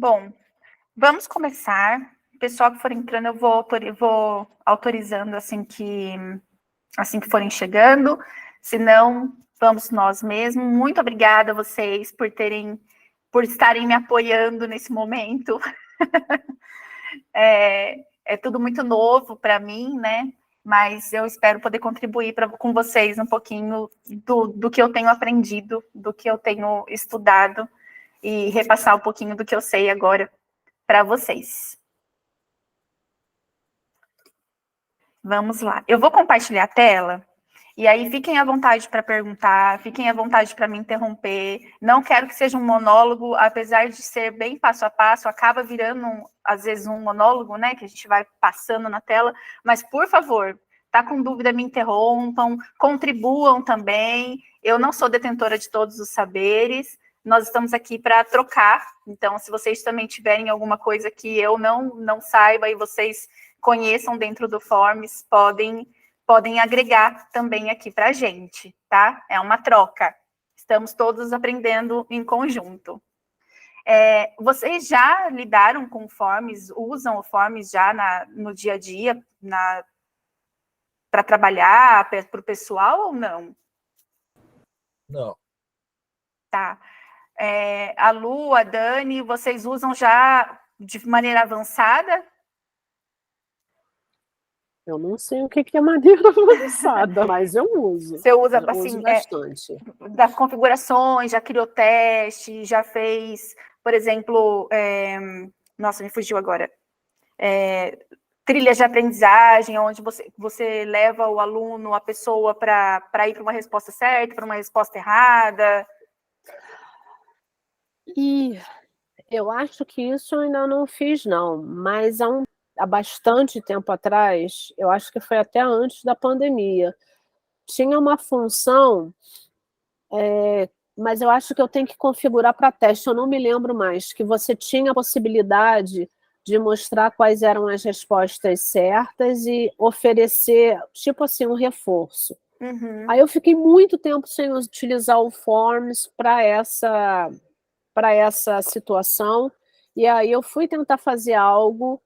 Bom, vamos começar. O pessoal que for entrando, eu vou autorizando assim que forem chegando. Se não, vamos nós mesmos. Muito obrigada a vocês por estarem me apoiando nesse momento. É tudo muito novo para mim, né? Mas eu espero poder contribuir com vocês um pouquinho do que eu tenho aprendido, do que eu tenho estudado e repassar um pouquinho do que eu sei agora para vocês. Vamos lá. Eu vou compartilhar a tela, e aí fiquem à vontade para perguntar, fiquem à vontade para me interromper. Não quero que seja um monólogo, apesar de ser bem passo a passo, acaba virando, às vezes, um monólogo, né, que a gente vai passando na tela, mas, por favor, tá com dúvida, me interrompam, contribuam também. Eu não sou detentora de todos os saberes, nós estamos aqui para trocar, então, se vocês também tiverem alguma coisa que eu não saiba e vocês conheçam dentro do Forms, podem agregar também aqui para a gente, tá? É uma troca. Estamos todos aprendendo em conjunto. Vocês já lidaram com o Forms, usam o Forms já no dia a dia, para trabalhar, para o pessoal ou não? Não. Tá. A Lu, a Dani, vocês usam já de maneira avançada? Eu não sei o que é maneira avançada, mas eu uso. Você usa, eu assim, uso bastante. Das configurações, já criou teste, já fez, por exemplo, nossa, me fugiu agora, trilhas de aprendizagem, onde você leva o aluno, a pessoa, para ir para uma resposta certa, para uma resposta errada. E eu acho que isso eu ainda não fiz, não, mas há bastante tempo atrás, eu acho que foi até antes da pandemia, tinha uma função, mas eu acho que eu tenho que configurar para teste, eu não me lembro mais, que você tinha a possibilidade de mostrar quais eram as respostas certas e oferecer, tipo assim, um reforço. Uhum. Aí eu fiquei muito tempo sem utilizar o Forms para essa situação, e aí eu fui tentar fazer algo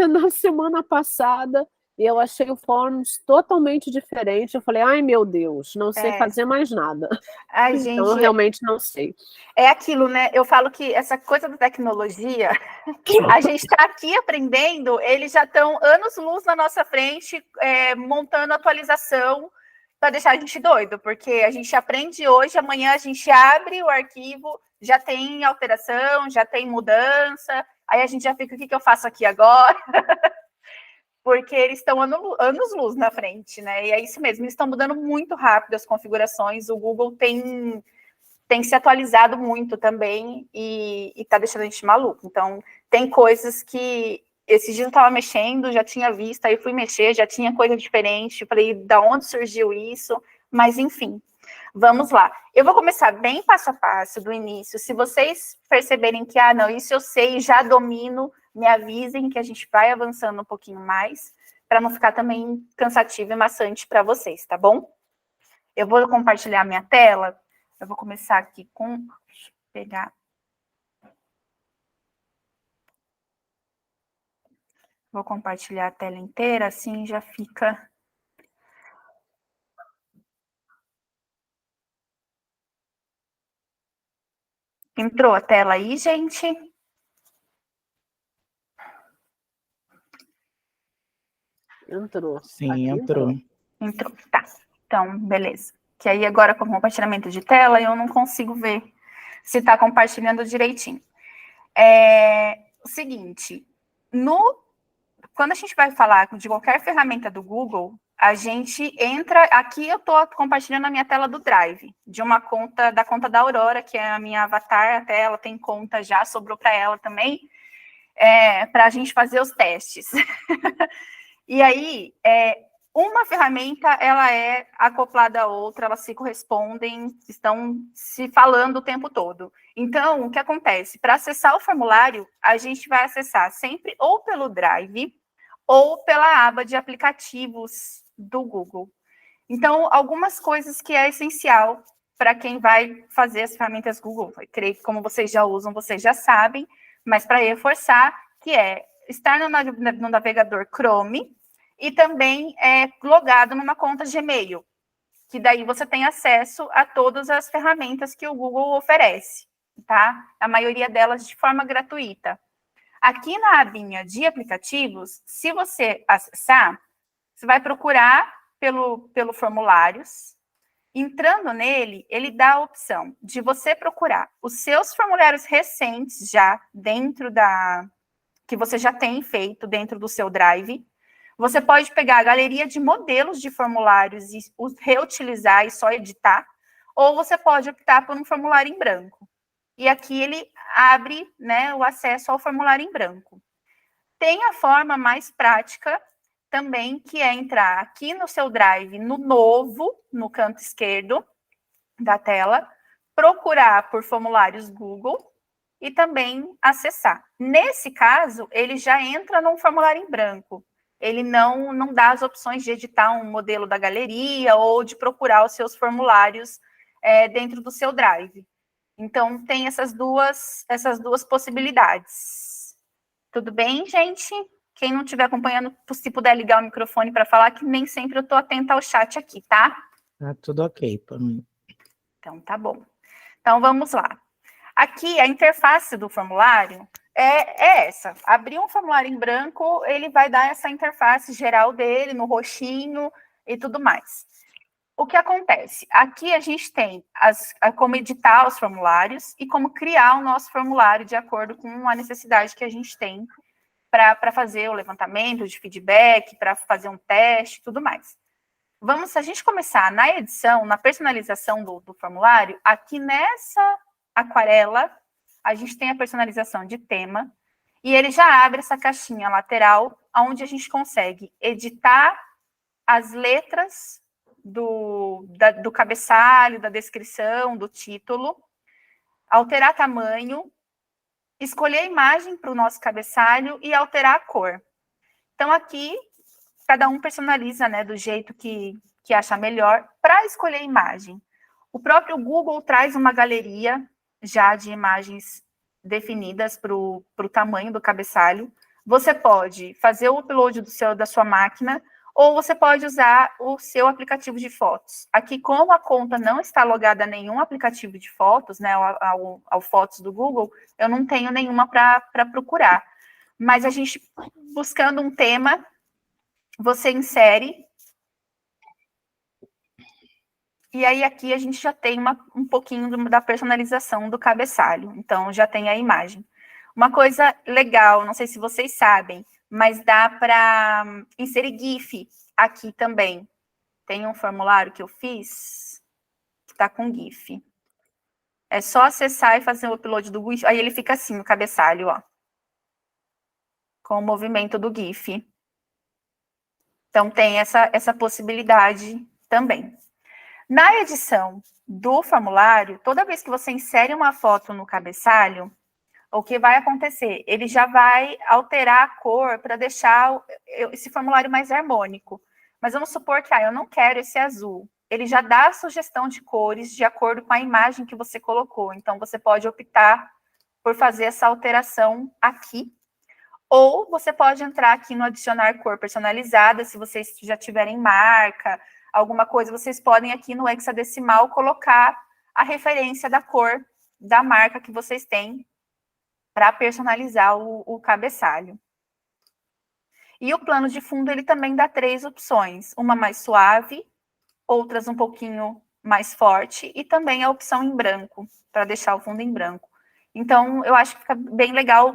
na semana passada, e eu achei o Forms totalmente diferente. Eu falei, ai meu Deus, não sei fazer mais nada. Ai, Então eu gente, realmente não sei. é aquilo, né? Eu falo que essa coisa da tecnologia, a gente está aqui aprendendo, eles já estão anos-luz na nossa frente, montando atualização para deixar a gente doido, porque a gente aprende hoje, amanhã a gente abre o arquivo, já tem alteração, já tem mudança, aí a gente já fica, o que eu faço aqui agora? Porque eles estão anos-luz na frente, né? E é isso mesmo, eles estão mudando muito rápido as configurações, o Google tem se atualizado muito também e está deixando a gente maluco. Então, tem coisas que esses dias eu estava mexendo, já tinha visto, aí fui mexer, já tinha coisa diferente, falei, da onde surgiu isso? Mas, enfim, vamos lá. Eu vou começar bem passo a passo, do início. Se vocês perceberem que, não, isso eu sei, já domino, me avisem que a gente vai avançando um pouquinho mais, para não ficar também cansativo e maçante para vocês, tá bom? Eu vou compartilhar minha tela. Eu vou começar aqui com... Deixa eu pegar... Vou compartilhar a tela inteira, assim já fica... Entrou a tela aí, gente? Entrou. Sim, entrou. Entrou, tá. Então, beleza. Que aí agora com o compartilhamento de tela eu não consigo ver se está compartilhando direitinho. O seguinte, quando a gente vai falar de qualquer ferramenta do Google, a gente entra... Aqui eu estou compartilhando a minha tela do Drive, da conta da Aurora, que é a minha avatar, até ela tem conta já, sobrou para ela também, para a gente fazer os testes. E aí, uma ferramenta, ela é acoplada à outra, elas se correspondem, estão se falando o tempo todo. Então, o que acontece? Para acessar o formulário, a gente vai acessar sempre ou pelo Drive ou pela aba de aplicativos do Google. Então, algumas coisas que é essencial para quem vai fazer as ferramentas Google. Eu creio que como vocês já usam, vocês já sabem, mas para reforçar, que é estar no navegador Chrome e também logado numa conta Gmail, que daí você tem acesso a todas as ferramentas que o Google oferece, tá? A maioria delas de forma gratuita. Aqui na abinha de aplicativos, se você acessar, você vai procurar pelo formulários. Entrando nele, ele dá a opção de você procurar os seus formulários recentes já dentro que você já tem feito dentro do seu Drive. Você pode pegar a galeria de modelos de formulários e os reutilizar e só editar, ou você pode optar por um formulário em branco. E aqui ele abre, né, o acesso ao formulário em branco. Tem a forma mais prática também, que é entrar aqui no seu Drive, no novo, no canto esquerdo da tela, procurar por formulários Google e também acessar. Nesse caso, ele já entra num formulário em branco. Ele não dá as opções de editar um modelo da galeria ou de procurar os seus formulários dentro do seu Drive. Então, tem essas duas possibilidades. Tudo bem, gente? Quem não estiver acompanhando, se puder ligar o microfone para falar, que nem sempre eu estou atenta ao chat aqui, tá? Tá tudo ok para mim. Então, tá bom. Então, vamos lá. Aqui, a interface do formulário é essa. Abrir um formulário em branco, ele vai dar essa interface geral dele, no roxinho e tudo mais. O que acontece? Aqui a gente tem como editar os formulários e como criar o nosso formulário de acordo com a necessidade que a gente tem para fazer o levantamento de feedback, para fazer um teste e tudo mais. Se a gente começar na edição, na personalização do formulário, aqui nessa aquarela, a gente tem a personalização de tema, e ele já abre essa caixinha lateral, onde a gente consegue editar as letras do cabeçalho, da descrição, do título, alterar tamanho, escolher a imagem para o nosso cabeçalho e alterar a cor. Então, aqui, cada um personaliza, né, do jeito que acha melhor para escolher a imagem. O próprio Google traz uma galeria já de imagens definidas para o tamanho do cabeçalho. Você pode fazer o upload da sua máquina, ou você pode usar o seu aplicativo de fotos. Aqui, como a conta não está logada a nenhum aplicativo de fotos, né, ao Fotos do Google, eu não tenho nenhuma para procurar. Mas a gente, buscando um tema, você insere. E aí, aqui, a gente já tem um pouquinho da personalização do cabeçalho. Então, já tem a imagem. Uma coisa legal, não sei se vocês sabem, mas dá para inserir GIF aqui também. Tem um formulário que eu fiz que está com GIF. É só acessar e fazer o upload do GIF. Aí ele fica assim, no cabeçalho, ó. Com o movimento do GIF. Então, tem essa possibilidade também. Na edição do formulário, toda vez que você insere uma foto no cabeçalho, o que vai acontecer? Ele já vai alterar a cor para deixar esse formulário mais harmônico. Mas vamos supor que eu não quero esse azul. Ele já dá a sugestão de cores de acordo com a imagem que você colocou. Então, você pode optar por fazer essa alteração aqui. Ou você pode entrar aqui no adicionar cor personalizada, se vocês já tiverem marca, alguma coisa, vocês podem aqui no hexadecimal colocar a referência da cor da marca que vocês têm para personalizar o cabeçalho. E o plano de fundo, ele também dá 3 opções. Uma mais suave, outras um pouquinho mais forte, e também a opção em branco, para deixar o fundo em branco. Então, eu acho que fica bem legal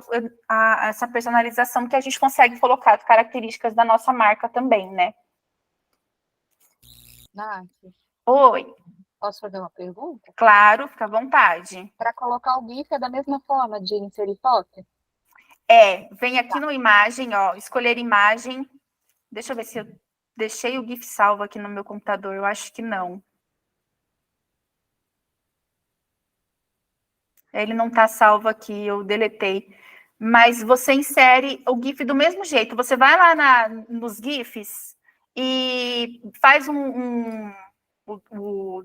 essa personalização, que a gente consegue colocar as características da nossa marca também, né? Nath, Oi. posso fazer uma pergunta? Claro, fica à vontade. Para colocar o GIF é da mesma forma de inserir foto? Vem aqui no imagem, ó, escolher imagem. Deixa eu ver se eu deixei o GIF salvo aqui no meu computador, eu acho que não. Ele não está salvo aqui, eu deletei. Mas você insere o GIF do mesmo jeito. Você vai lá nos GIFs e faz o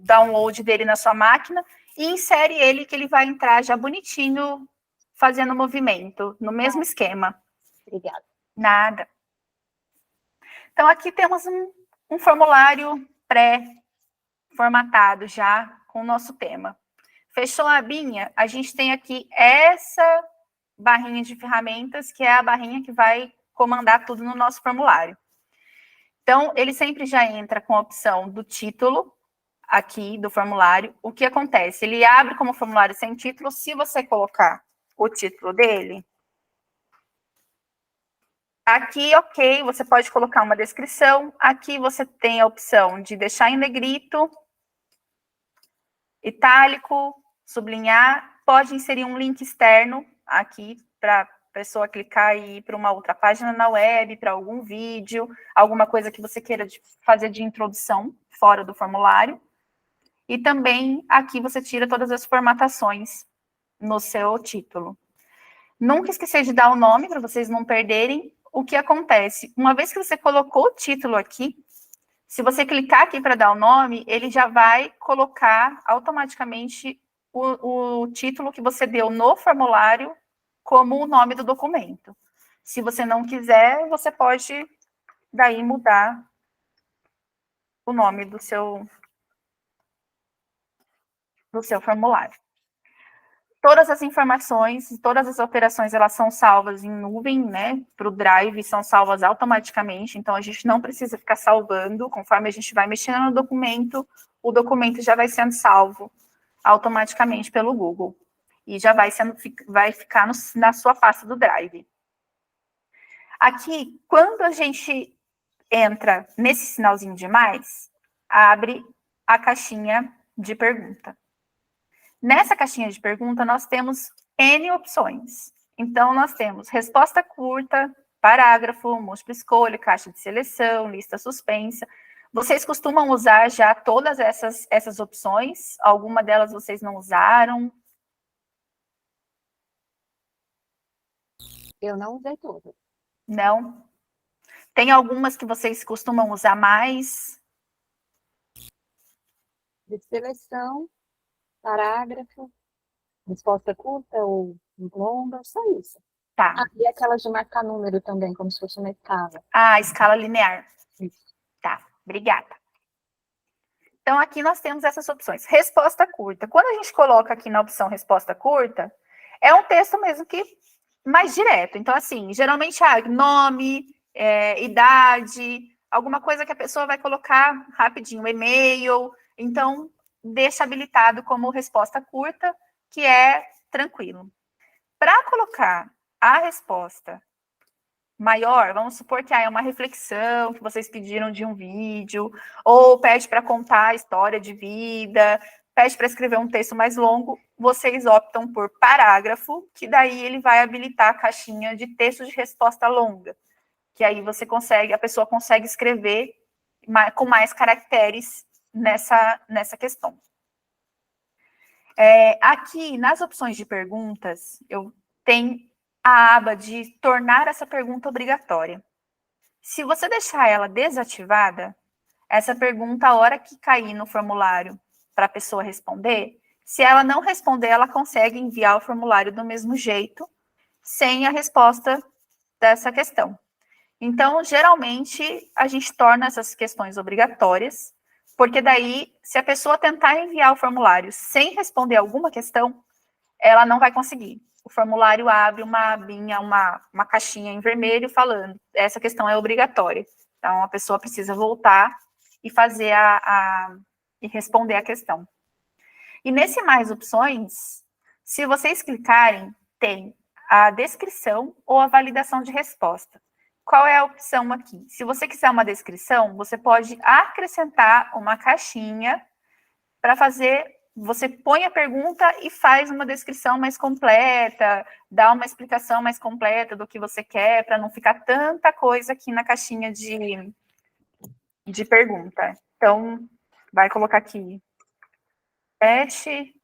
download dele na sua máquina e insere ele, que ele vai entrar já bonitinho, fazendo movimento, no mesmo esquema. Obrigada. Nada. Então, aqui temos um formulário pré-formatado já com o nosso tema. Fechou a abinha, a gente tem aqui essa barrinha de ferramentas, que é a barrinha que vai comandar tudo no nosso formulário. Então, ele sempre já entra com a opção do título, aqui do formulário. O que acontece? Ele abre como formulário sem título. Se você colocar o título dele, aqui, ok, você pode colocar uma descrição. Aqui você tem a opção de deixar em negrito, itálico, sublinhar. Pode inserir um link externo aqui para a pessoa clicar e ir para uma outra página na web, para algum vídeo, alguma coisa que você queira fazer de introdução fora do formulário. E também aqui você tira todas as formatações no seu título. Nunca esquecer de dar o nome para vocês não perderem. O que acontece? Uma vez que você colocou o título aqui, se você clicar aqui para dar o nome, ele já vai colocar automaticamente o título que você deu no formulário como o nome do documento. Se você não quiser, você pode daí mudar o nome do seu formulário. Todas as informações, todas as operações, elas são salvas em nuvem, né, para o Drive, são salvas automaticamente, então a gente não precisa ficar salvando, conforme a gente vai mexendo no documento, o documento já vai sendo salvo automaticamente pelo Google, e já vai ficar na sua pasta do Drive. Aqui, quando a gente entra nesse sinalzinho de mais, abre a caixinha de pergunta. Nessa caixinha de pergunta, nós temos N opções. Então, nós temos resposta curta, parágrafo, múltipla escolha, caixa de seleção, lista suspensa. Vocês costumam usar já todas essas opções? Alguma delas vocês não usaram? Eu não usei tudo. Não? Tem algumas que vocês costumam usar mais? De seleção, parágrafo, resposta curta ou longa, só isso. Tá. Ah, e aquelas de marcar número também, como se fosse uma escala. Ah, escala linear. Isso. Tá, obrigada. Então, aqui nós temos essas opções. Resposta curta. Quando a gente coloca aqui na opção resposta curta, é um texto mesmo que mais direto. Então, assim, geralmente, nome, idade, alguma coisa que a pessoa vai colocar rapidinho, e-mail. Então, deixa habilitado como resposta curta, que é tranquilo. Para colocar a resposta maior, vamos supor que é uma reflexão que vocês pediram de um vídeo, ou pede para contar a história de vida, pede para escrever um texto mais longo, vocês optam por parágrafo, que daí ele vai habilitar a caixinha de texto de resposta longa, que aí a pessoa consegue escrever com mais caracteres nessa questão. Aqui, nas opções de perguntas, eu tenho a aba de tornar essa pergunta obrigatória. Se você deixar ela desativada, essa pergunta, a hora que cair no formulário para a pessoa responder, se ela não responder, ela consegue enviar o formulário do mesmo jeito, sem a resposta dessa questão. Então, geralmente, a gente torna essas questões obrigatórias, porque daí, se a pessoa tentar enviar o formulário sem responder alguma questão, ela não vai conseguir. O formulário abre uma abinha, uma caixinha em vermelho falando, essa questão é obrigatória. Então, a pessoa precisa voltar e fazer e responder a questão. E nesse mais opções, se vocês clicarem, tem a descrição ou a validação de resposta. Qual é a opção aqui? Se você quiser uma descrição, você pode acrescentar uma caixinha para fazer. Você põe a pergunta e faz uma descrição mais completa, dá uma explicação mais completa do que você quer, para não ficar tanta coisa aqui na caixinha de pergunta. Então, vai colocar aqui, teste,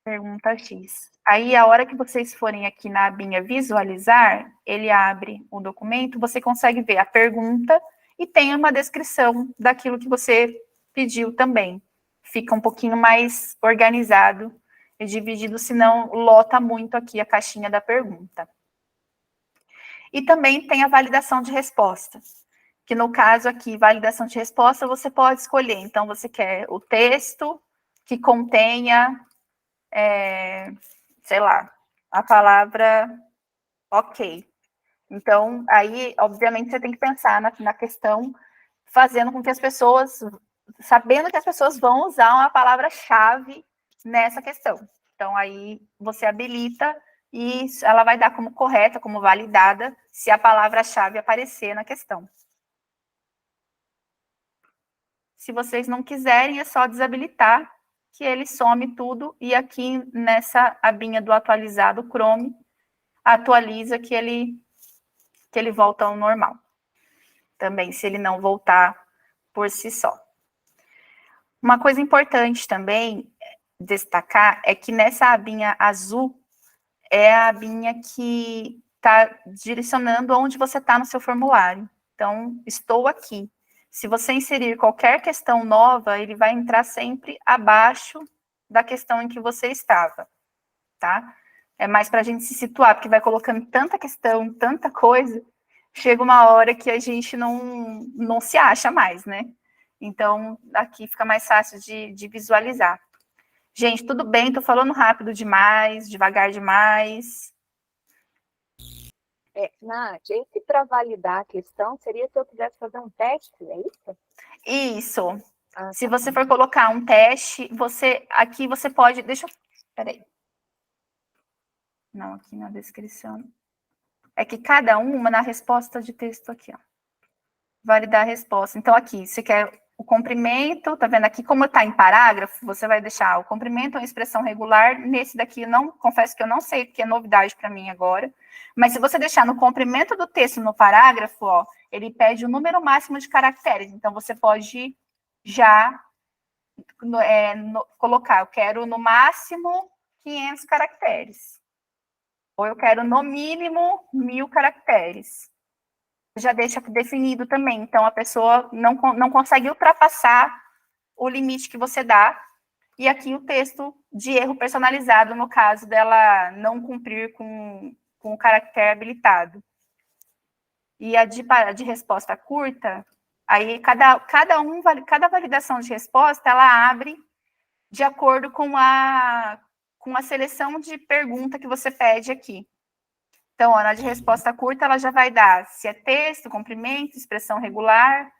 pergunta X. Aí, a hora que vocês forem aqui na abinha visualizar, ele abre o documento, você consegue ver a pergunta e tem uma descrição daquilo que você pediu também. Fica um pouquinho mais organizado e dividido, senão lota muito aqui a caixinha da pergunta. E também tem a validação de resposta, que no caso aqui, validação de resposta, você pode escolher. Então, você quer o texto que contenha, sei lá, a palavra ok. Então, aí, obviamente, você tem que pensar na questão, fazendo com que as pessoas, sabendo que as pessoas vão usar uma palavra-chave nessa questão. Então, aí você habilita e ela vai dar como correta, como validada, se a palavra-chave aparecer na questão. Se vocês não quiserem, é só desabilitar, que ele some tudo, e aqui nessa abinha do atualizado Chrome, atualiza que ele volta ao normal. Também, se ele não voltar por si só. Uma coisa importante também destacar é que nessa abinha azul é a abinha que está direcionando onde você está no seu formulário. Então, estou aqui. Se você inserir qualquer questão nova, ele vai entrar sempre abaixo da questão em que você estava, tá? É mais para a gente se situar, porque vai colocando tanta questão, tanta coisa, chega uma hora que a gente não se acha mais, né? Então, aqui fica mais fácil de visualizar. Gente, tudo bem, estou falando rápido demais, devagar demais. Nath, esse para validar a questão seria se eu quisesse fazer um teste, é isso? Isso. Ah, Se tá. você for colocar um teste, aqui você pode... Deixa eu... Peraí. Não, aqui na descrição. É que cada uma na resposta de texto aqui, ó. Validar a resposta. Então, aqui, você quer o comprimento, tá vendo aqui como está em parágrafo, você vai deixar o comprimento ou expressão regular. Nesse daqui, confesso que eu não sei, porque é novidade para mim agora. Mas se você deixar no comprimento do texto no parágrafo, ó, ele pede o número máximo de caracteres. Então, você pode já colocar, eu quero no máximo 500 caracteres. Ou eu quero no mínimo 1000 caracteres. Já deixa definido também. Então, a pessoa não consegue ultrapassar o limite que você dá. E aqui o texto de erro personalizado, no caso dela não cumprir com o caractere habilitado. E a de resposta curta, aí cada validação de resposta, ela abre de acordo com a seleção de pergunta que você pede aqui. Então, ó, na de resposta curta, ela já vai dar se é texto, comprimento, expressão regular,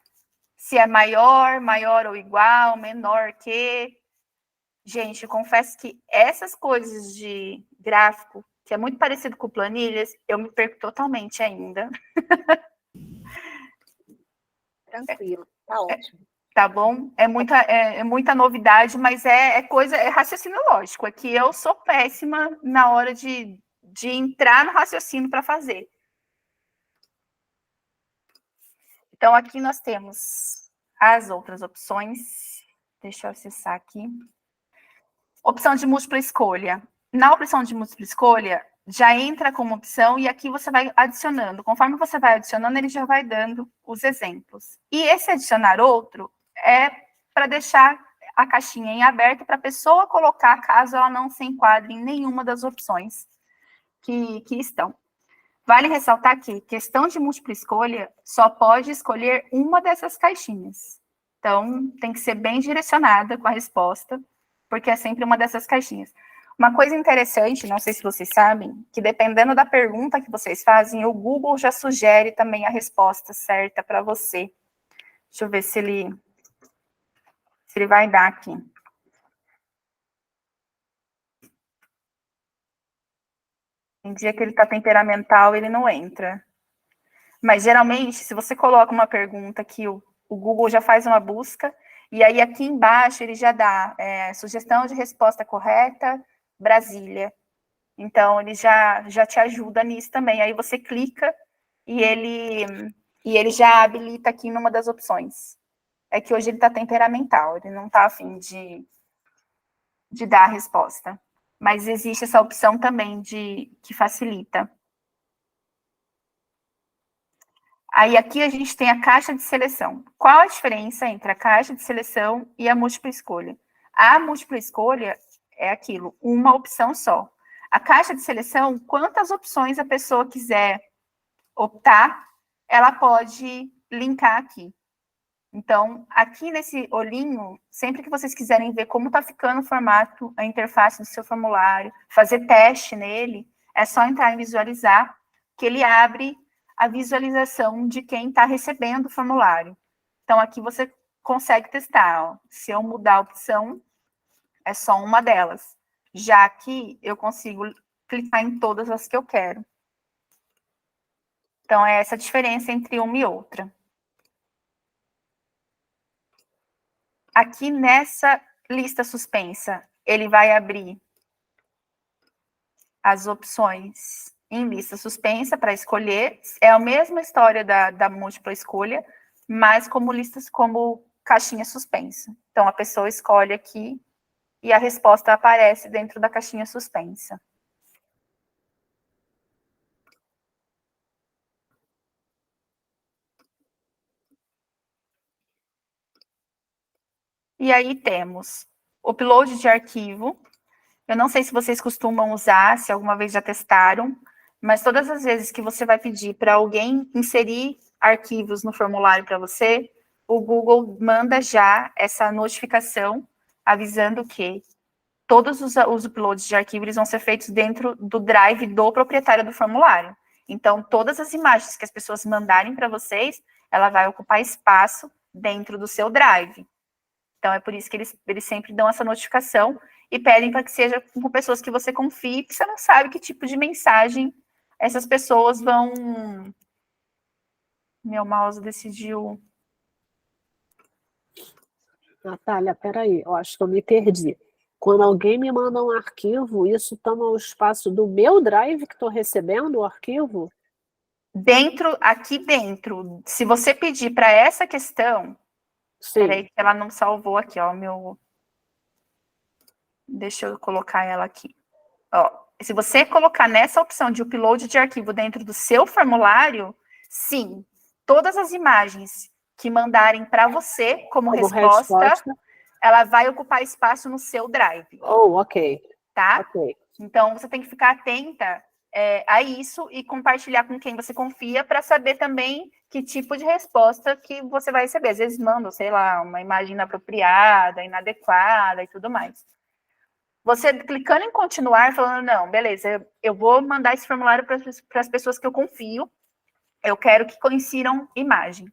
se é maior, maior ou igual, menor que. Gente, eu confesso que essas coisas de gráfico, que é muito parecido com planilhas, eu me perco totalmente ainda. Tranquilo, tá ótimo. Tá bom? É muita novidade, mas é raciocínio lógico. É que eu sou péssima na hora de entrar no raciocínio para fazer. Então, aqui nós temos as outras opções. Deixa eu acessar aqui. Opção de múltipla escolha. Na opção de múltipla escolha, já entra como opção e aqui você vai adicionando. Conforme você vai adicionando, ele já vai dando os exemplos. E esse adicionar outro é para deixar a caixinha em aberto para a pessoa colocar, caso ela não se enquadre em nenhuma das opções que estão. Vale ressaltar que questão de múltipla escolha só pode escolher uma dessas caixinhas. Então, tem que ser bem direcionada com a resposta, porque é sempre uma dessas caixinhas. Uma coisa interessante, não sei se vocês sabem, que dependendo da pergunta que vocês fazem, o Google já sugere também a resposta certa para você. Deixa eu ver se ele vai dar aqui. Tem dia que ele está temperamental, ele não entra. Mas, geralmente, se você coloca uma pergunta que o Google já faz uma busca, e aí aqui embaixo ele já dá sugestão de resposta correta, Brasília. Então, ele já te ajuda nisso também. Aí você clica e ele já habilita aqui numa das opções. É que hoje ele está temperamental, ele não está a fim de dar a resposta. Mas existe essa opção também que facilita. Aí aqui a gente tem a caixa de seleção. Qual a diferença entre a caixa de seleção e a múltipla escolha? A múltipla escolha, é aquilo, uma opção só. A caixa de seleção, quantas opções a pessoa quiser optar, ela pode linkar aqui. Então, aqui nesse olhinho, sempre que vocês quiserem ver como está ficando o formato, a interface do seu formulário, fazer teste nele, é só entrar em visualizar, que ele abre a visualização de quem está recebendo o formulário. Então, aqui você consegue testar. Ó. Se eu mudar a opção, é só uma delas. Já aqui, eu consigo clicar em todas as que eu quero. Então, é essa a diferença entre uma e outra. Aqui nessa lista suspensa, ele vai abrir as opções em lista suspensa para escolher. É a mesma história da múltipla escolha, mas como caixinha suspensa. Então, a pessoa escolhe aqui e a resposta aparece dentro da caixinha suspensa. E aí temos upload de arquivo. Eu não sei se vocês costumam usar, se alguma vez já testaram, mas todas as vezes que você vai pedir para alguém inserir arquivos no formulário para você, o Google manda já essa notificação avisando que todos os uploads de arquivo eles vão ser feitos dentro do drive do proprietário do formulário. Então, todas as imagens que as pessoas mandarem para vocês, ela vai ocupar espaço dentro do seu drive. Então, é por isso que eles sempre dão essa notificação e pedem para que seja com pessoas que você confie, porque você não sabe que tipo de mensagem essas pessoas vão... Meu mouse decidiu... Natália, peraí, eu acho que eu me perdi. Quando alguém me manda um arquivo, isso toma o espaço do meu drive que estou recebendo o arquivo? Aqui dentro, se você pedir para essa questão... Sim. Peraí, que ela não salvou aqui, ó, Deixa eu colocar ela aqui. Ó, se você colocar nessa opção de upload de arquivo dentro do seu formulário, sim, todas as imagens que mandarem para você como resposta, ela vai ocupar espaço no seu drive. Oh, ok. Tá? Ok. Então, você tem que ficar atenta a isso e compartilhar com quem você confia para saber também que tipo de resposta que você vai receber. Às vezes mandam, sei lá, uma imagem inapropriada, inadequada e tudo mais. Você clicando em continuar, falando, não, beleza, eu vou mandar esse formulário para as pessoas que eu confio, eu quero que insiram imagem.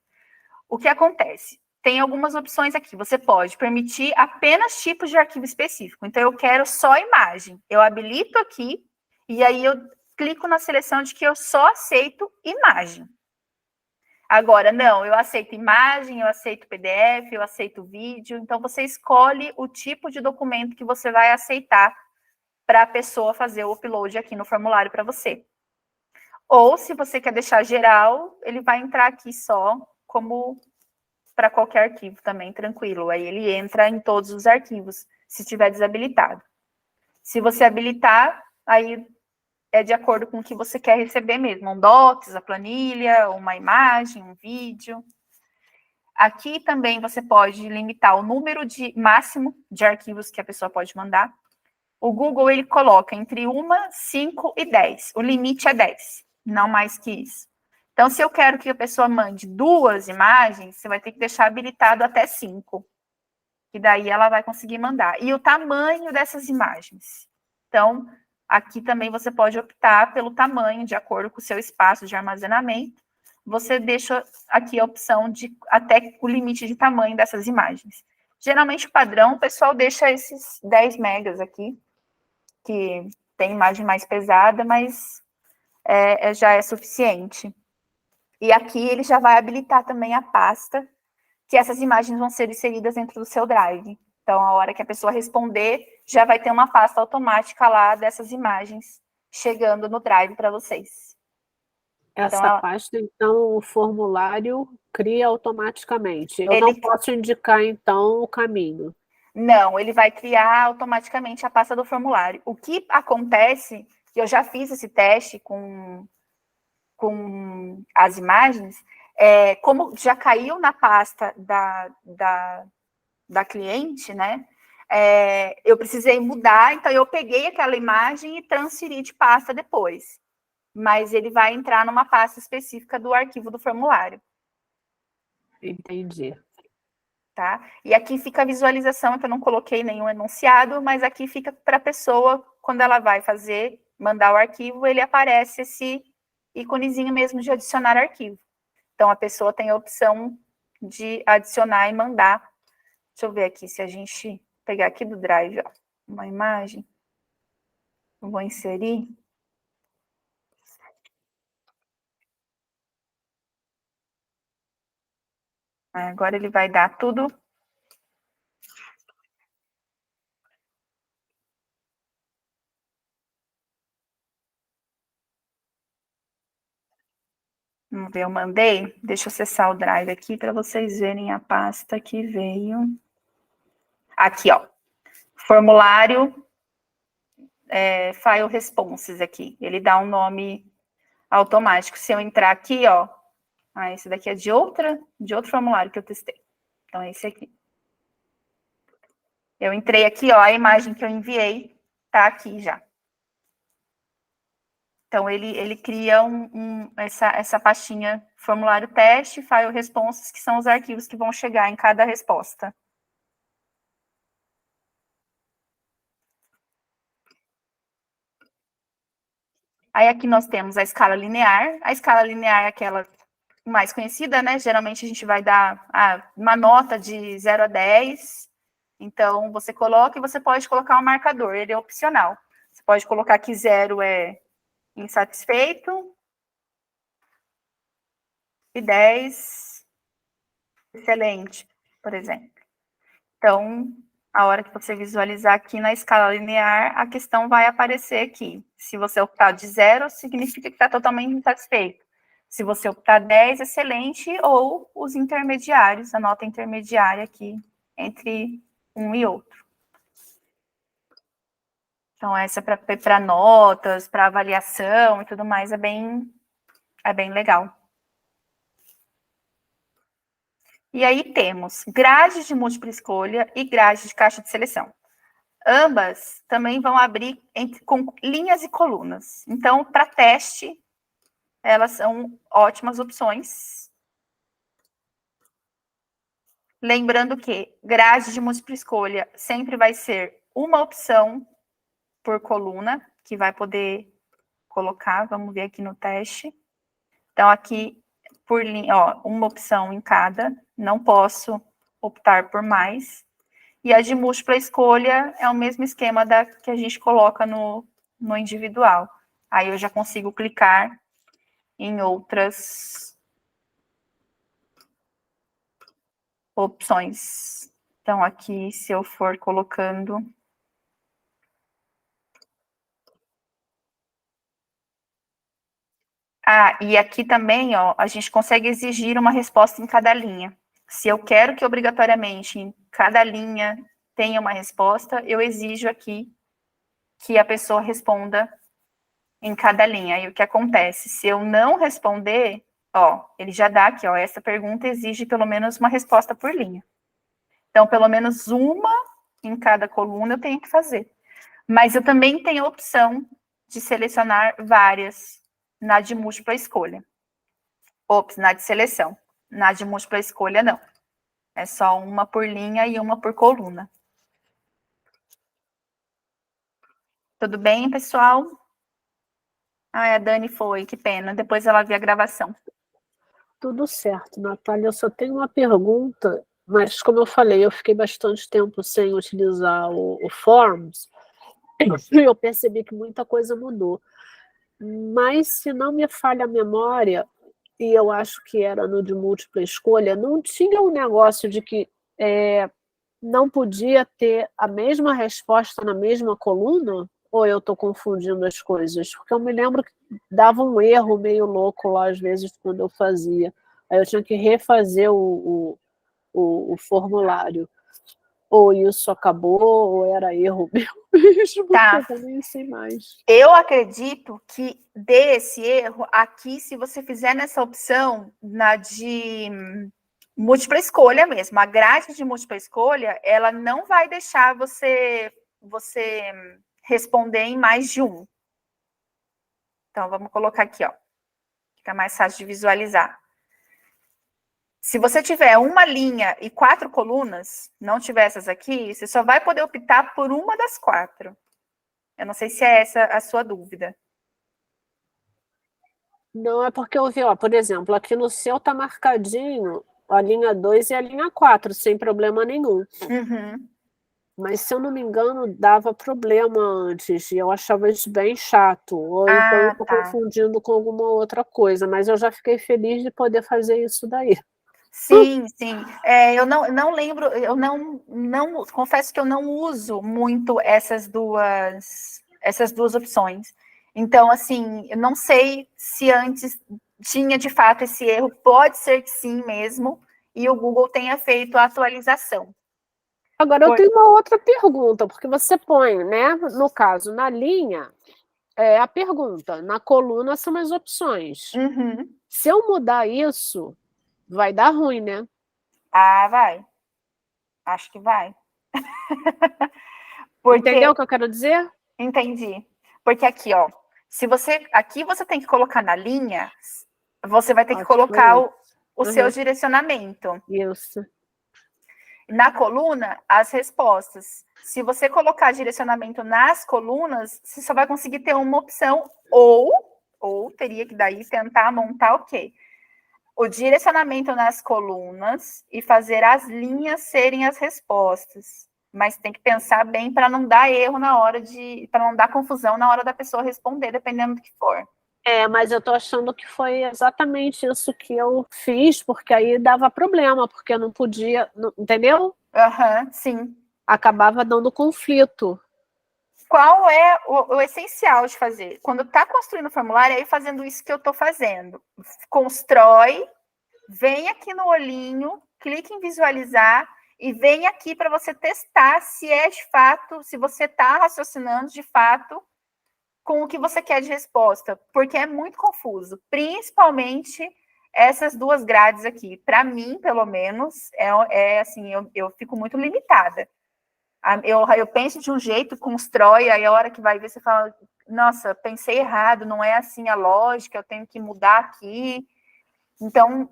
O que acontece? Tem algumas opções aqui. Você pode permitir apenas tipos de arquivo específico. Então, eu quero só imagem. Eu habilito aqui e aí eu clico na seleção de que eu só aceito imagem. Agora, não, eu aceito imagem, eu aceito PDF, eu aceito vídeo. Então, você escolhe o tipo de documento que você vai aceitar para a pessoa fazer o upload aqui no formulário para você. Ou, se você quer deixar geral, ele vai entrar aqui só como para qualquer arquivo também, tranquilo. Aí ele entra em todos os arquivos, se estiver desabilitado. Se você habilitar, aí é de acordo com o que você quer receber mesmo. Um docs, a planilha, uma imagem, um vídeo. Aqui também você pode limitar o número máximo de arquivos que a pessoa pode mandar. O Google, ele coloca entre 1, 5 e 10. O limite é 10, não mais que isso. Então, se eu quero que a pessoa mande 2 imagens, você vai ter que deixar habilitado até 5. E daí ela vai conseguir mandar. E o tamanho dessas imagens. Então, aqui também você pode optar pelo tamanho, de acordo com o seu espaço de armazenamento. Você deixa aqui a opção de até o limite de tamanho dessas imagens. Geralmente, o padrão, o pessoal deixa esses 10 megas aqui, que tem imagem mais pesada, mas já é suficiente. E aqui ele já vai habilitar também a pasta, que essas imagens vão ser inseridas dentro do seu drive. Então, a hora que a pessoa responder, já vai ter uma pasta automática lá dessas imagens chegando no drive para vocês. Essa pasta, então, o formulário cria automaticamente. Eu não posso indicar, então, o caminho. Não, ele vai criar automaticamente a pasta do formulário. O que acontece, que eu já fiz esse teste com as imagens, como já caiu na pasta da cliente, né? eu precisei mudar, então eu peguei aquela imagem e transferi de pasta depois. Mas ele vai entrar numa pasta específica do arquivo do formulário. Entendi. Tá? E aqui fica a visualização, que eu não coloquei nenhum enunciado, mas aqui fica para a pessoa, quando ela vai mandar o arquivo, ele aparece esse íconezinho mesmo de adicionar arquivo. Então, a pessoa tem a opção de adicionar e mandar. Deixa eu ver aqui, se a gente pegar aqui do Drive, ó, uma imagem, eu vou inserir. Agora ele vai dar tudo. Vamos ver, eu mandei. Deixa eu acessar o Drive aqui para vocês verem a pasta que veio. Aqui, ó. Formulário, file responses aqui. Ele dá um nome automático. Se eu entrar aqui, ó. Esse daqui é de outro formulário que eu testei. Então, é esse aqui. Eu entrei aqui, ó. A imagem que eu enviei tá aqui já. Então, ele cria essa pastinha formulário teste, file responses, que são os arquivos que vão chegar em cada resposta. Aí aqui nós temos a escala linear. A escala linear é aquela mais conhecida, né? Geralmente a gente vai dar uma nota de 0 a 10. Então, você coloca e você pode colocar um marcador, ele é opcional. Você pode colocar que 0 é insatisfeito e 10 excelente, por exemplo. Então, a hora que você visualizar aqui na escala linear, a questão vai aparecer aqui. Se você optar de 0, significa que está totalmente insatisfeito. Se você optar 10, excelente, ou os intermediários, a nota intermediária aqui, entre um e outro. Então, essa para notas, para avaliação e tudo mais, é bem legal. E aí temos grades de múltipla escolha e grades de caixa de seleção. Ambas também vão abrir com linhas e colunas. Então, para teste, elas são ótimas opções. Lembrando que grade de múltipla escolha sempre vai ser uma opção por coluna, que vai poder colocar, vamos ver aqui no teste. Então, aqui, por linha, ó, uma opção em cada, não posso optar por mais. E a de múltipla escolha é o mesmo esquema que a gente coloca no individual. Aí eu já consigo clicar em outras opções. Então, aqui, se eu for colocando... e aqui também, ó, a gente consegue exigir uma resposta em cada linha. Se eu quero que obrigatoriamente em cada linha tenha uma resposta, eu exijo aqui que a pessoa responda em cada linha. E o que acontece? Se eu não responder, ó, ele já dá aqui, ó, essa pergunta exige pelo menos uma resposta por linha. Então, pelo menos uma em cada coluna eu tenho que fazer. Mas eu também tenho a opção de selecionar várias na de múltipla escolha. Na de seleção. Na de múltipla escolha, não. É só uma por linha e uma por coluna. Tudo bem, pessoal? A Dani foi, que pena. Depois ela viu a gravação. Tudo certo, Natália. Eu só tenho uma pergunta, mas como eu falei, eu fiquei bastante tempo sem utilizar o Forms, e eu percebi que muita coisa mudou. Mas, se não me falha a memória, e eu acho que era no de múltipla escolha, não tinha um negócio de que não podia ter a mesma resposta na mesma coluna? Ou eu estou confundindo as coisas? Porque eu me lembro que dava um erro meio louco lá, às vezes, quando eu fazia. Aí eu tinha que refazer o formulário. Ou isso acabou, ou era erro meu mesmo, Tá. eu nem sei mais. Eu acredito que dê esse erro aqui, se você fizer nessa opção, na de múltipla escolha mesmo. A grade de múltipla escolha, ela não vai deixar você responder em mais de um. Então, vamos colocar aqui, ó. Fica mais fácil de visualizar. Se você tiver uma linha e 4 colunas, não tiver essas aqui, você só vai poder optar por uma das 4. Eu não sei se é essa a sua dúvida. Não, é porque eu vi, ó, por exemplo, aqui no seu tá marcadinho a linha 2 e a linha 4, sem problema nenhum. Uhum. Mas, se eu não me engano, dava problema antes, e eu achava isso bem chato. Ou então eu tô Tá. confundindo com alguma outra coisa, mas eu já fiquei feliz de poder fazer isso daí. Sim, sim. Eu não lembro, eu não confesso que eu não uso muito essas duas opções. Então, assim, eu não sei se antes tinha de fato esse erro, pode ser que sim mesmo, e o Google tenha feito a atualização. Agora, eu tenho uma outra pergunta, porque você põe, né, no caso, na linha, a pergunta, na coluna são as opções. Uhum. Se eu mudar isso, vai dar ruim, né? Ah, vai. Acho que vai. Entendeu Porque, o que eu quero dizer? entendi. Porque aqui, ó, aqui você tem que colocar na linha, você vai ter que Acho que foi colocar isso. o seu direcionamento. Isso. Na coluna, as respostas. Se você colocar direcionamento nas colunas, você só vai conseguir ter uma opção, ou teria que daí tentar montar o quê? O direcionamento nas colunas e fazer as linhas serem as respostas. Mas tem que pensar bem para não dar erro para não dar confusão na hora da pessoa responder, dependendo do que for. Mas eu tô achando que foi exatamente isso que eu fiz, porque aí dava problema, porque eu não podia, entendeu? Aham, sim. Acabava dando conflito. Qual é o essencial de fazer? Quando está construindo o formulário, aí fazendo isso que eu estou fazendo. Constrói, vem aqui no olhinho, clique em visualizar e vem aqui para você testar se é de fato, se você está raciocinando de fato com o que você quer de resposta, porque é muito confuso, principalmente essas duas grades aqui. Para mim, pelo menos, assim, eu fico muito limitada. Eu penso de um jeito, constrói, aí a hora que vai ver, você fala, nossa, pensei errado, não é assim a lógica, eu tenho que mudar aqui. Então,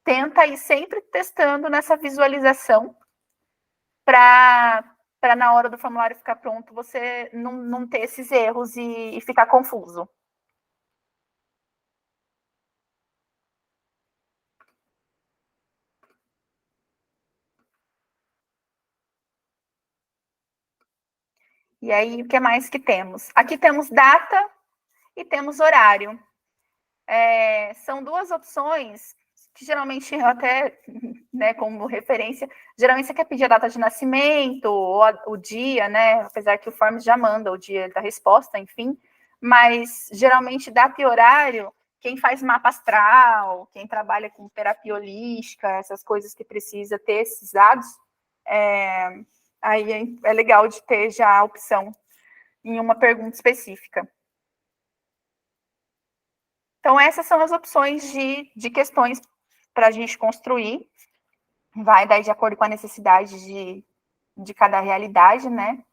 tenta ir sempre testando nessa visualização para na hora do formulário ficar pronto, você não ter esses erros e ficar confuso. E aí, o que mais que temos? Aqui temos data e temos horário. São duas opções que geralmente eu até, né, como referência, geralmente você quer pedir a data de nascimento ou o dia, né, apesar que o Forms já manda o dia da resposta, enfim, mas geralmente data e horário, quem faz mapa astral, quem trabalha com terapia holística, essas coisas que precisa ter esses dados, aí é legal de ter já a opção em uma pergunta específica. Então, essas são as opções de questões para a gente construir. Vai daí de acordo com a necessidade de cada realidade, né?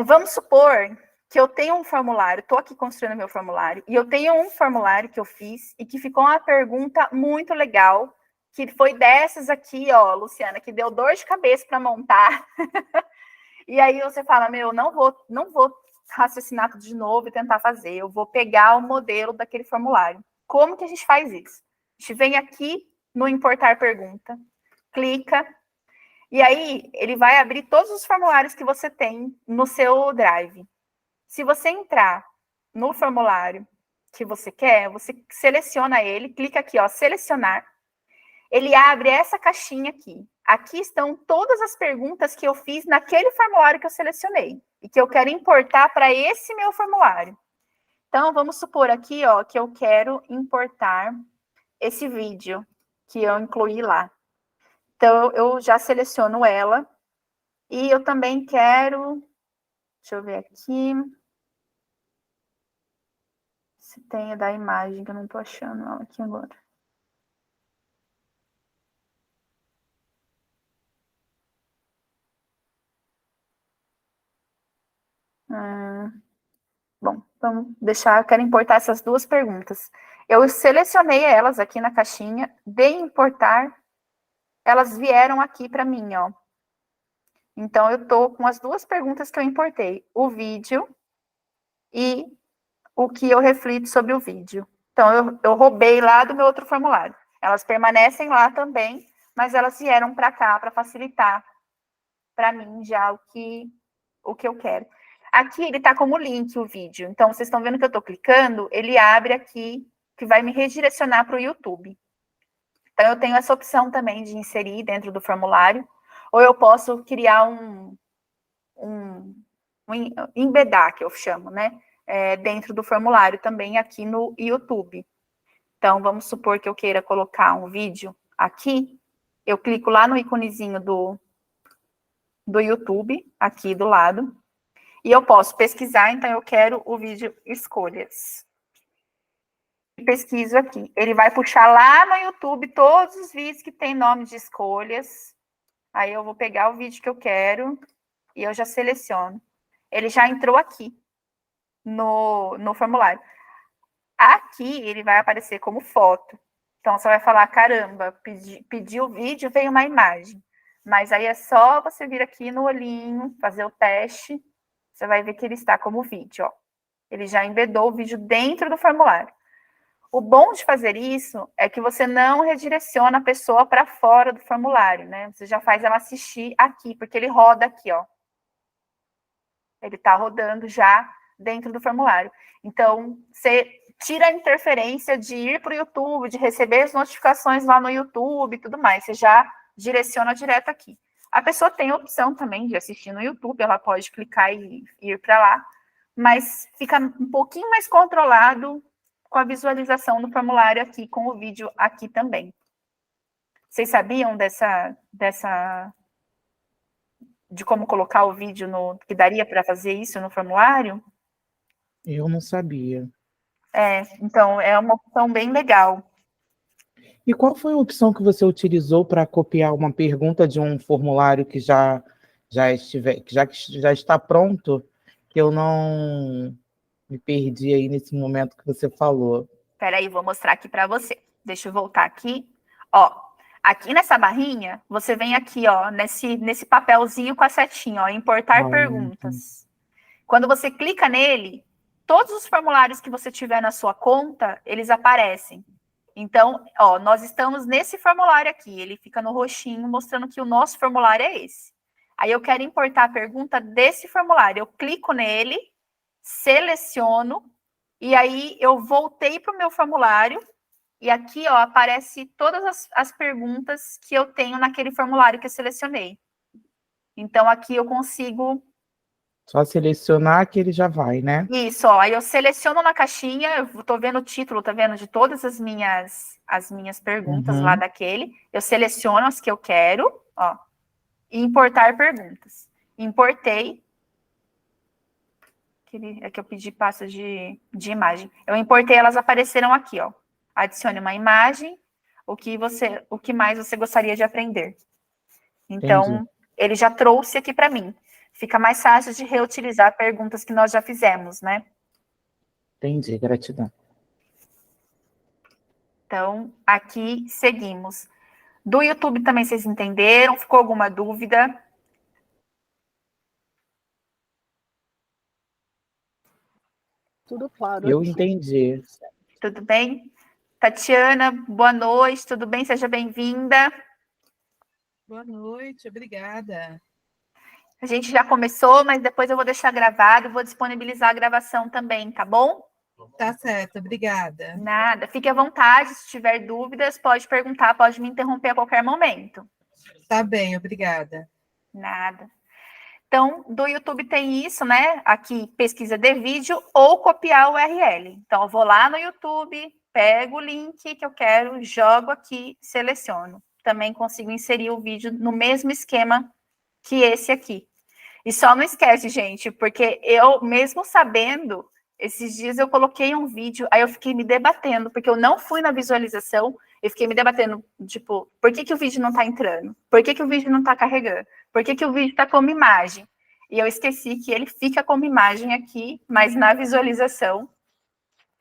Vamos supor que eu tenho um formulário, estou aqui construindo meu formulário, e eu tenho um formulário que eu fiz e que ficou uma pergunta muito legal, que foi dessas aqui, ó, Luciana, que deu dor de cabeça para montar. E aí você fala, não vou raciocinar tudo de novo e tentar fazer, eu vou pegar o modelo daquele formulário. Como que a gente faz isso? A gente vem aqui no importar pergunta, clica, e aí ele vai abrir todos os formulários que você tem no seu Drive. Se você entrar no formulário que você quer, você seleciona ele, clica aqui, ó, selecionar. Ele abre essa caixinha aqui. Aqui estão todas as perguntas que eu fiz naquele formulário que eu selecionei e que eu quero importar para esse meu formulário. Então, vamos supor aqui, ó, que eu quero importar esse vídeo que eu incluí lá. Então, eu já seleciono ela e eu também quero, deixa eu ver aqui, se tem a da imagem, que eu não estou achando ela aqui agora. Vamos deixar, quero importar essas duas perguntas. Eu selecionei elas aqui na caixinha, de importar, elas vieram aqui para mim, ó. Então, eu tô com as duas perguntas que eu importei, o vídeo e o que eu reflito sobre o vídeo. Então, eu roubei lá do meu outro formulário. Elas permanecem lá também, mas elas vieram para cá para facilitar para mim já o que eu quero. Aqui ele está como link o vídeo. Então, vocês estão vendo que eu estou clicando, ele abre aqui, que vai me redirecionar para o YouTube. Então, eu tenho essa opção também de inserir dentro do formulário, ou eu posso criar um embedar, que eu chamo, né? Dentro do formulário também aqui no YouTube. Então, vamos supor que eu queira colocar um vídeo aqui, eu clico lá no íconezinho do YouTube, aqui do lado, e eu posso pesquisar, então eu quero o vídeo escolhas. E pesquiso aqui. Ele vai puxar lá no YouTube todos os vídeos que tem nome de escolhas. Aí eu vou pegar o vídeo que eu quero e eu já seleciono. Ele já entrou aqui no formulário. Aqui ele vai aparecer como foto. Então você vai falar, caramba, pedi o vídeo, veio uma imagem. Mas aí é só você vir aqui no olhinho, fazer o teste, você vai ver que ele está como vídeo, ó. Ele já embedou o vídeo dentro do formulário. O bom de fazer isso é que você não redireciona a pessoa para fora do formulário, né? Você já faz ela assistir aqui, porque ele roda aqui, ó. Ele está rodando já dentro do formulário. Então, você tira a interferência de ir para o YouTube, de receber as notificações lá no YouTube e tudo mais. Você já direciona direto aqui. A pessoa tem a opção também de assistir no YouTube, ela pode clicar e ir para lá, mas fica um pouquinho mais controlado com a visualização do formulário aqui, com o vídeo aqui também. Vocês sabiam de como colocar o vídeo que daria para fazer isso no formulário? Eu não sabia. Então é uma opção bem legal. E qual foi a opção que você utilizou para copiar uma pergunta de um formulário que já está pronto, que eu não me perdi aí nesse momento que você falou? Espera aí, vou mostrar aqui para você. Deixa eu voltar aqui. Ó, aqui nessa barrinha, você vem aqui, ó, nesse papelzinho com a setinha, ó, importar perguntas. Quando você clica nele, todos os formulários que você tiver na sua conta, eles aparecem. Então, ó, nós estamos nesse formulário aqui, ele fica no roxinho, mostrando que o nosso formulário é esse. Aí eu quero importar a pergunta desse formulário, eu clico nele, seleciono, e aí eu voltei para o meu formulário, e aqui, ó, aparece todas as perguntas que eu tenho naquele formulário que eu selecionei. Então, aqui eu consigo... Só selecionar que ele já vai, né? Isso, ó, aí eu seleciono na caixinha, eu tô vendo o título, tá vendo, de todas as minhas perguntas lá daquele, eu seleciono as que eu quero, ó, e importar perguntas. Importei, é que eu pedi passo de imagem. Eu importei, elas apareceram aqui, ó. Adicione uma imagem, o que mais você gostaria de aprender. Então, Entendi. ele já trouxe aqui para mim. Fica mais fácil de reutilizar perguntas que nós já fizemos, né? Entendi, gratidão. Então, aqui seguimos. Do YouTube também vocês entenderam? Ficou alguma dúvida? Tudo claro. Eu aqui. entendi. Tudo bem? Tatiana, boa noite, tudo bem? Seja bem-vinda. Boa noite, obrigada. A gente já começou, mas depois eu vou deixar gravado, vou disponibilizar a gravação também, tá bom? Tá certo, obrigada. Nada, fique à vontade, se tiver dúvidas, pode perguntar, pode me interromper a qualquer momento. Tá bem, obrigada. Nada. Então, do YouTube tem isso, né? Aqui, pesquisa de vídeo ou copiar o URL. Então, eu vou lá no YouTube, pego o link que eu quero, jogo aqui, seleciono. Também consigo inserir o vídeo no mesmo esquema que esse aqui. E só não esquece, gente, porque eu, mesmo sabendo, esses dias eu coloquei um vídeo, aí eu fiquei me debatendo, porque eu não fui na visualização, eu fiquei me debatendo, tipo, por que o vídeo não tá entrando? Por que o vídeo não tá carregando? Por que o vídeo tá como imagem? e eu esqueci que ele fica como imagem aqui, mas na visualização,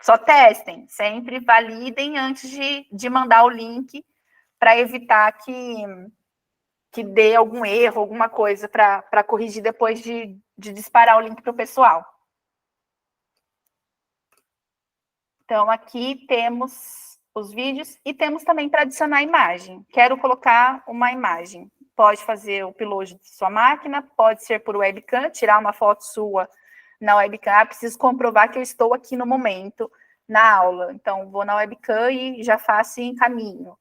só testem, sempre validem antes de mandar o link, para evitar que dê algum erro, alguma coisa para corrigir depois de disparar o link para o pessoal. Então, aqui temos os vídeos e temos também para adicionar imagem. Quero colocar uma imagem. Pode fazer o upload de sua máquina, pode ser por webcam, tirar uma foto sua na webcam. Preciso comprovar que eu estou aqui no momento, na aula. Então, vou na webcam e já faço em caminho.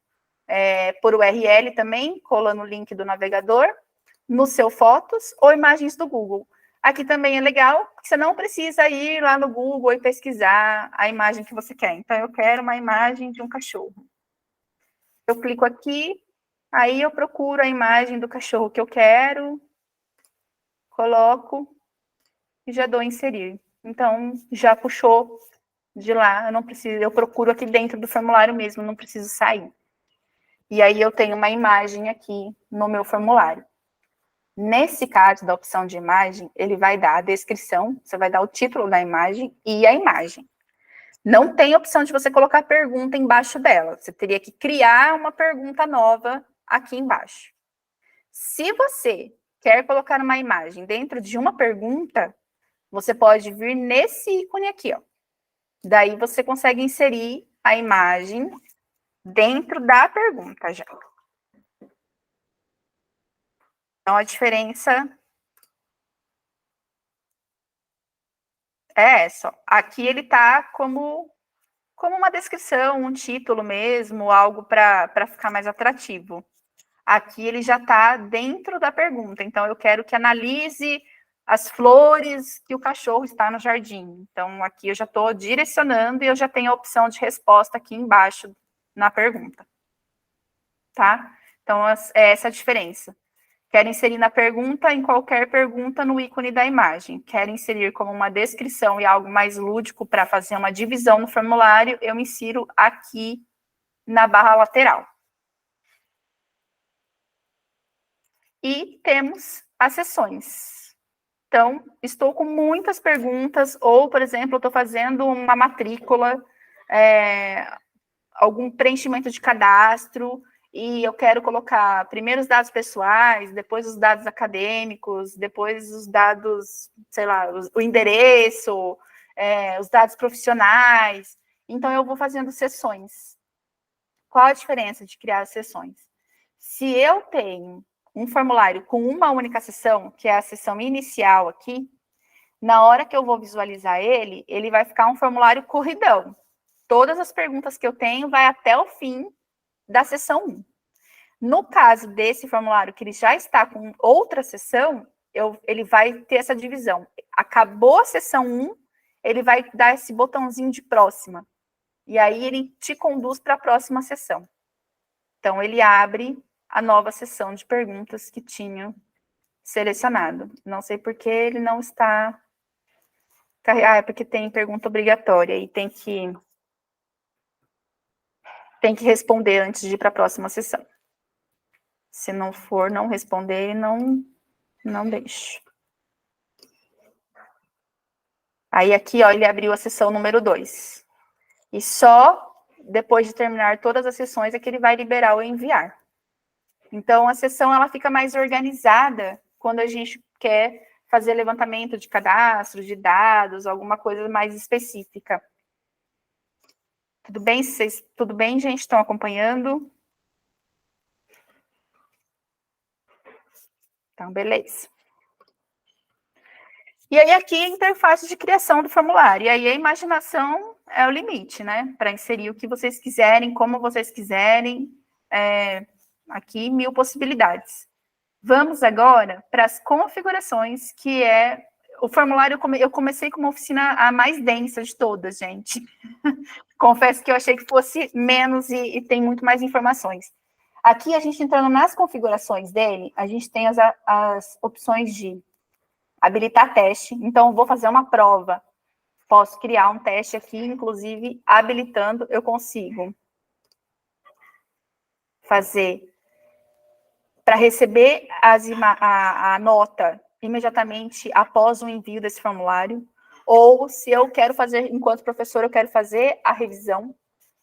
Por URL também, colando o link do navegador, no seu Fotos ou imagens do Google. Aqui também é legal, porque você não precisa ir lá no Google e pesquisar a imagem que você quer. Então, eu quero uma imagem de um cachorro. Eu clico aqui, aí eu procuro a imagem do cachorro que eu quero, coloco e já dou inserir. Então, já puxou de lá, eu não preciso, eu procuro aqui dentro do formulário mesmo, não preciso sair. E aí eu tenho uma imagem aqui no meu formulário. Nesse caso da opção de imagem, ele vai dar a descrição, você vai dar o título da imagem e a imagem. Não tem opção de você colocar pergunta embaixo dela. Você teria que criar uma pergunta nova aqui embaixo. Se você quer colocar uma imagem dentro de uma pergunta, você pode vir nesse ícone aqui, ó. Daí você consegue inserir a imagem dentro da pergunta já. Então, a diferença é essa. Aqui ele está como uma descrição, um título mesmo, algo para ficar mais atrativo. Aqui ele já está dentro da pergunta. Então, eu quero que analise as flores que o cachorro está no jardim. Então, aqui eu já estou direcionando e eu já tenho a opção de resposta aqui embaixo na pergunta. Tá? Então, é essa a diferença. Quero inserir na pergunta, em qualquer pergunta, no ícone da imagem. Quero inserir como uma descrição e algo mais lúdico para fazer uma divisão no formulário, eu insiro aqui na barra lateral. E temos as sessões. Então, estou com muitas perguntas, ou, por exemplo, eu estou fazendo uma matrícula, algum preenchimento de cadastro, e eu quero colocar primeiro os dados pessoais, depois os dados acadêmicos, depois os dados, sei lá, o endereço, os dados profissionais. Então, eu vou fazendo sessões. Qual a diferença de criar sessões? Se eu tenho um formulário com uma única sessão, que é a sessão inicial aqui, na hora que eu vou visualizar ele, ele vai ficar um formulário corridão. Todas as perguntas que eu tenho vai até o fim da sessão 1. No caso desse formulário, que ele já está com outra sessão, ele vai ter essa divisão. Acabou a sessão 1, ele vai dar esse botãozinho de próxima. E aí ele te conduz para a próxima sessão. Então, ele abre a nova sessão de perguntas que tinha selecionado. Não sei por que ele não está... é porque tem pergunta obrigatória e tem que responder antes de ir para a próxima sessão. Se não for não responder, não deixo. Aí aqui, ó, ele abriu a sessão número 2. E só depois de terminar todas as sessões é que ele vai liberar o enviar. Então, a sessão ela fica mais organizada quando a gente quer fazer levantamento de cadastro, de dados, alguma coisa mais específica. Tudo bem? Tudo bem, gente? Estão acompanhando? Então, beleza. E aí, aqui, a interface de criação do formulário. E aí, a imaginação é o limite, né? Para inserir o que vocês quiserem, como vocês quiserem. Aqui, 1000 possibilidades. Vamos agora para as configurações, que é... O formulário, eu comecei com uma oficina a mais densa de todas, gente. Confesso que eu achei que fosse menos e tem muito mais informações. Aqui, a gente entrando nas configurações dele, a gente tem as opções de habilitar teste. Então, eu vou fazer uma prova. Posso criar um teste aqui, inclusive, habilitando, eu consigo fazer para receber a nota imediatamente após o envio desse formulário, ou se eu quero fazer, enquanto professor, eu quero fazer a revisão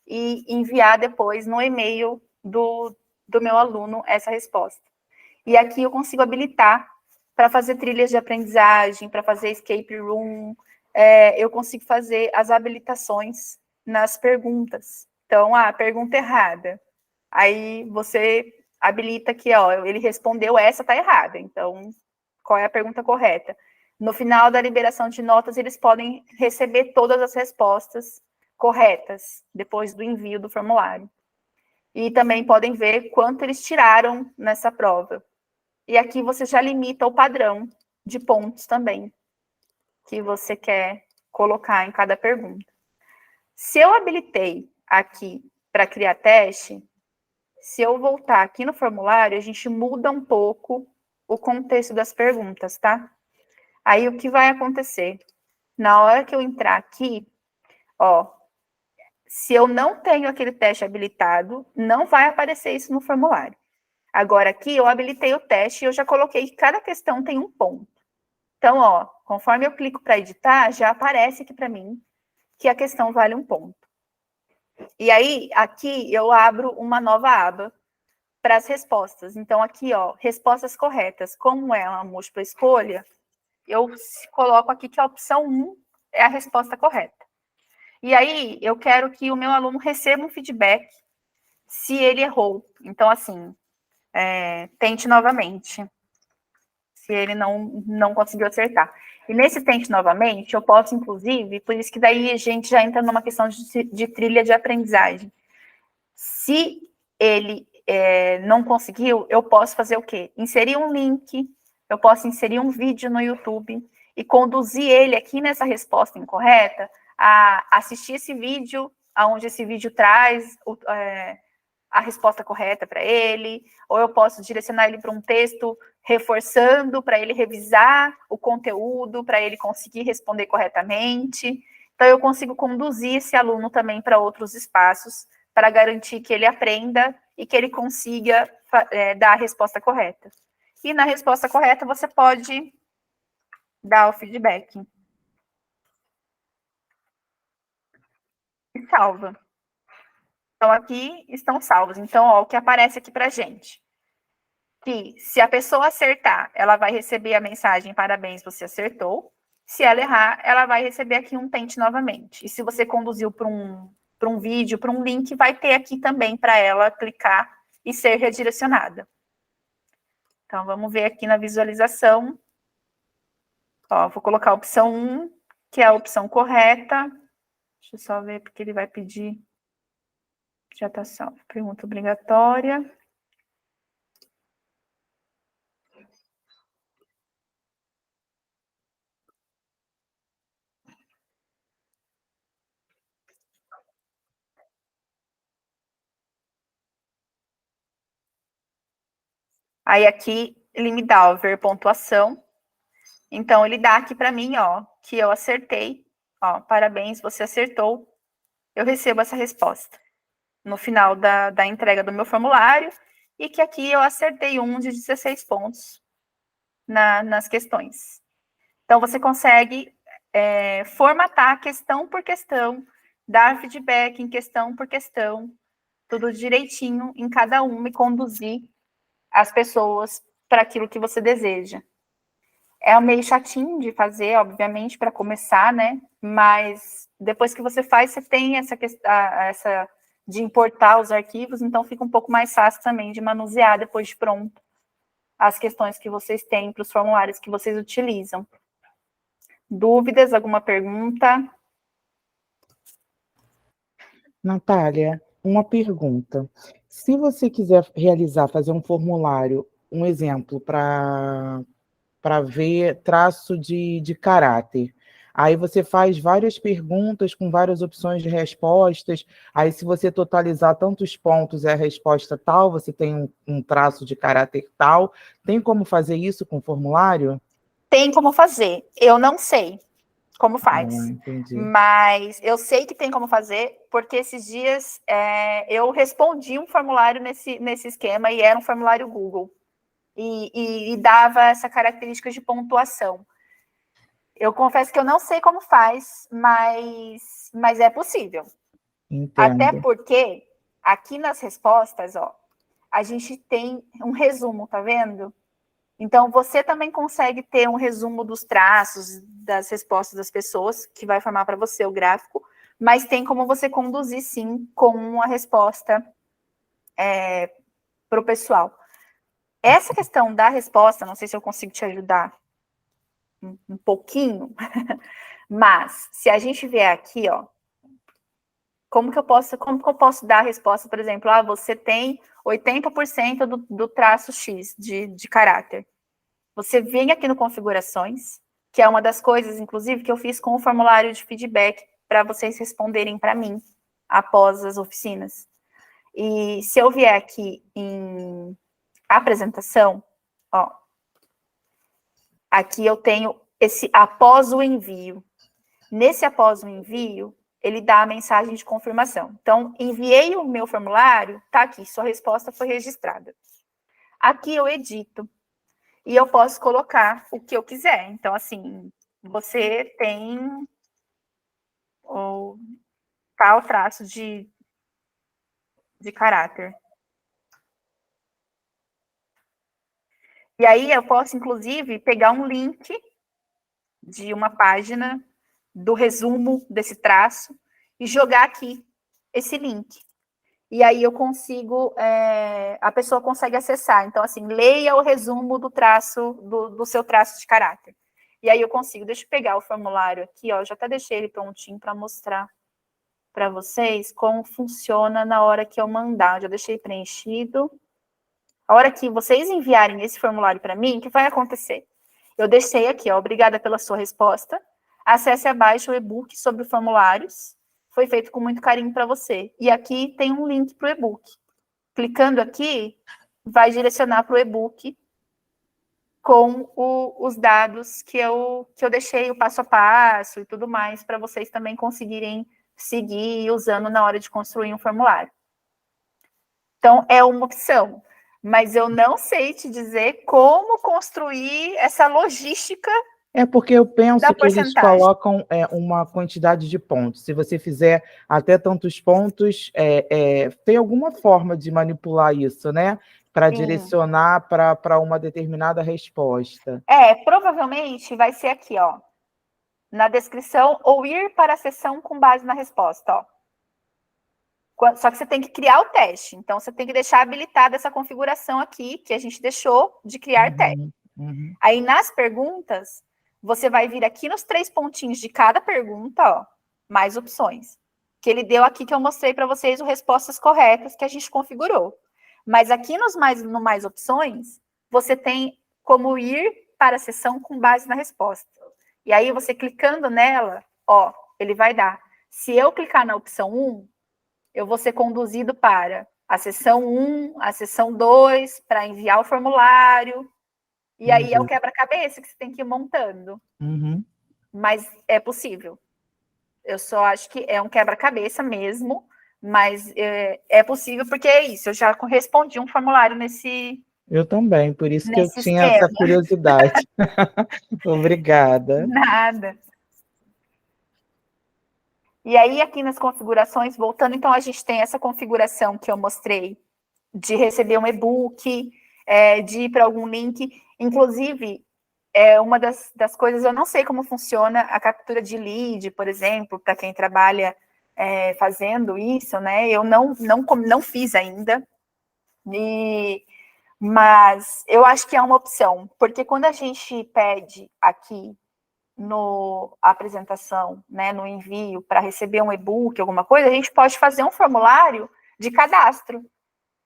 e enviar depois no e-mail do meu aluno essa resposta. E aqui eu consigo habilitar para fazer trilhas de aprendizagem, para fazer escape room, eu consigo fazer as habilitações nas perguntas. Então, pergunta errada. Aí você habilita aqui, ó, ele respondeu essa, tá errada. Então, qual é a pergunta correta? No final da liberação de notas, eles podem receber todas as respostas corretas, depois do envio do formulário. E também podem ver quanto eles tiraram nessa prova. E aqui você já limita o padrão de pontos também, que você quer colocar em cada pergunta. Se eu habilitei aqui para criar teste, se eu voltar aqui no formulário, a gente muda um pouco o contexto das perguntas, tá? Aí o que vai acontecer? Na hora que eu entrar aqui, ó, se eu não tenho aquele teste habilitado, não vai aparecer isso no formulário. Agora aqui eu habilitei o teste e eu já coloquei que cada questão tem um ponto. Então, ó, conforme eu clico para editar, já aparece aqui para mim que a questão vale um ponto. E aí, aqui eu abro uma nova aba para as respostas. Então, aqui, ó, respostas corretas. Como é uma múltipla escolha, eu coloco aqui que a opção 1 é a resposta correta. E aí, eu quero que o meu aluno receba um feedback se ele errou. Então, assim, tente novamente, se ele não conseguiu acertar. E nesse tente novamente, eu posso, inclusive, por isso que daí a gente já entra numa questão de trilha de aprendizagem. Se ele não conseguiu, eu posso fazer o quê? Inserir um link, eu posso inserir um vídeo no YouTube e conduzir ele aqui nessa resposta incorreta a assistir esse vídeo, aonde esse vídeo traz a resposta correta para ele, ou eu posso direcionar ele para um texto reforçando para ele revisar o conteúdo, para ele conseguir responder corretamente. Então, eu consigo conduzir esse aluno também para outros espaços, para garantir que ele aprenda e que ele consiga dar a resposta correta. E na resposta correta, você pode dar o feedback. E salva. Então, aqui estão salvos. Então, ó, o que aparece aqui para a gente. Que se a pessoa acertar, ela vai receber a mensagem, parabéns, você acertou. Se ela errar, ela vai receber aqui um tente novamente. E se você conduziu para um vídeo, para um link, vai ter aqui também para ela clicar e ser redirecionada. Então, vamos ver aqui na visualização. Ó, vou colocar a opção 1, que é a opção correta. Deixa eu só ver, porque ele vai pedir. Já está salvo. Pergunta obrigatória. Aí aqui ele me dá o ver pontuação. Então ele dá aqui para mim, ó, que eu acertei. Ó, parabéns, você acertou. Eu recebo essa resposta no final da entrega do meu formulário e que aqui eu acertei um de 16 pontos nas questões. Então você consegue formatar questão por questão, dar feedback em questão por questão, tudo direitinho em cada uma e conduzir as pessoas para aquilo que você deseja. É meio chatinho de fazer, obviamente, para começar, né? Mas depois que você faz, você tem essa de importar os arquivos, então fica um pouco mais fácil também de manusear depois de pronto as questões que vocês têm para os formulários que vocês utilizam. Dúvidas? Alguma pergunta? Natália, uma pergunta. Se você quiser fazer um formulário, um exemplo, para ver traço de caráter, aí você faz várias perguntas com várias opções de respostas, aí se você totalizar tantos pontos é a resposta tal, você tem um traço de caráter tal. Tem como fazer isso com o formulário? Tem como fazer. Eu não sei como faz. Entendi. Mas eu sei que tem como fazer, porque esses dias eu respondi um formulário nesse esquema e era um formulário Google. e dava essa característica de pontuação. Eu confesso que eu não sei como faz, mas é possível. Entendo. Até porque aqui nas respostas, ó, a gente tem um resumo, tá vendo? Então, você também consegue ter um resumo dos traços, das respostas das pessoas, que vai formar para você o gráfico, mas tem como você conduzir, sim, com a resposta para o pessoal. Essa questão da resposta, não sei se eu consigo te ajudar um pouquinho, mas se a gente vier aqui, ó, como que eu posso dar a resposta, por exemplo, você tem 80% do traço X de caráter. Você vem aqui no configurações, que é uma das coisas, inclusive, que eu fiz com o formulário de feedback para vocês responderem para mim após as oficinas. E se eu vier aqui em apresentação, ó, aqui eu tenho esse após o envio. Nesse após o envio, ele dá a mensagem de confirmação. Então, enviei o meu formulário, tá aqui, sua resposta foi registrada. Aqui eu edito. E eu posso colocar o que eu quiser. Então, assim, você tem o tal traço de caráter. E aí eu posso, inclusive, pegar um link de uma página do resumo desse traço e jogar aqui esse link. E aí eu consigo, a pessoa consegue acessar. Então, assim, leia o resumo do traço, do seu traço de caráter. E aí eu consigo, deixa eu pegar o formulário aqui, ó, já até deixei ele prontinho para mostrar para vocês como funciona na hora que eu mandar. Já deixei preenchido. A hora que vocês enviarem esse formulário para mim, o que vai acontecer? Eu deixei aqui, ó, obrigada pela sua resposta. Acesse abaixo o e-book sobre formulários. Foi feito com muito carinho para você. E aqui tem um link para o e-book. Clicando aqui, vai direcionar para o e-book com os dados que eu deixei, o passo a passo e tudo mais, para vocês também conseguirem seguir usando na hora de construir um formulário. Então, é uma opção. Mas eu não sei te dizer como construir essa logística. É porque eu penso Da que eles porcentagem. colocam uma quantidade de pontos. Se você fizer até tantos pontos, tem alguma forma de manipular isso, né? Para Sim. direcionar para uma determinada resposta. Provavelmente vai ser aqui, ó. Na descrição, ou ir para a sessão com base na resposta, ó. Só que você tem que criar o teste. Então, você tem que deixar habilitada essa configuração aqui, que a gente deixou de criar teste. Uhum. Aí, nas perguntas, você vai vir aqui nos 3 pontinhos de cada pergunta, ó, mais opções. Que ele deu aqui, que eu mostrei para vocês as respostas corretas que a gente configurou. Mas aqui no mais opções, você tem como ir para a sessão com base na resposta. E aí, você clicando nela, ó, ele vai dar. Se eu clicar na opção 1, eu vou ser conduzido para a sessão 1, a sessão 2, para enviar o formulário. E aí é o quebra-cabeça que você tem que ir montando. Uhum. Mas é possível. Eu só acho que é um quebra-cabeça mesmo, mas é possível porque é isso. Eu já respondi um formulário nesse Eu também, por isso que eu tinha esquema. essa curiosidade. Obrigada. Nada. E aí, aqui nas configurações, voltando, então, a gente tem essa configuração que eu mostrei de receber um e-book, de ir para algum link. Inclusive, uma das coisas, eu não sei como funciona a captura de lead, por exemplo, para quem trabalha fazendo isso, né? Eu não fiz ainda, mas eu acho que é uma opção, porque quando a gente pede aqui no apresentação, né, no envio, para receber um e-book, alguma coisa, a gente pode fazer um formulário de cadastro.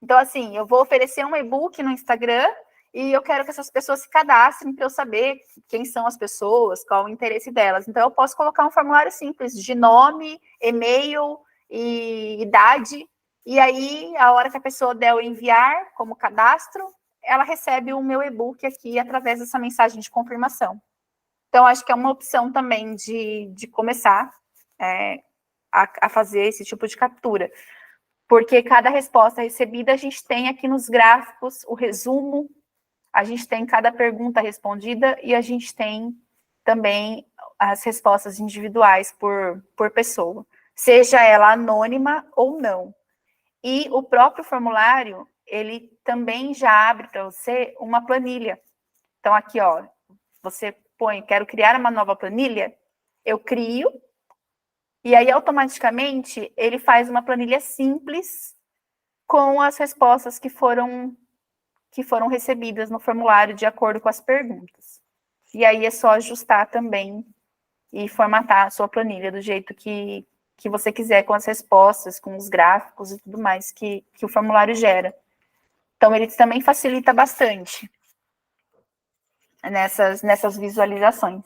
Então, assim, eu vou oferecer um e-book no Instagram e eu quero que essas pessoas se cadastrem para eu saber quem são as pessoas, qual o interesse delas. Então, eu posso colocar um formulário simples de nome, e-mail e idade, e aí, a hora que a pessoa der o enviar como cadastro, ela recebe o meu e-book aqui através dessa mensagem de confirmação. Então, acho que é uma opção também de começar a fazer esse tipo de captura. Porque cada resposta recebida, a gente tem aqui nos gráficos o resumo, a gente tem cada pergunta respondida e a gente tem também as respostas individuais por pessoa, seja ela anônima ou não. E o próprio formulário, ele também já abre para você uma planilha. Então, aqui, ó, você põe, quero criar uma nova planilha, eu crio, e aí, automaticamente, ele faz uma planilha simples com as respostas que foram recebidas no formulário de acordo com as perguntas. E aí é só ajustar também e formatar a sua planilha do jeito que você quiser, com as respostas, com os gráficos e tudo mais que o formulário gera. Então, ele também facilita bastante nessas visualizações.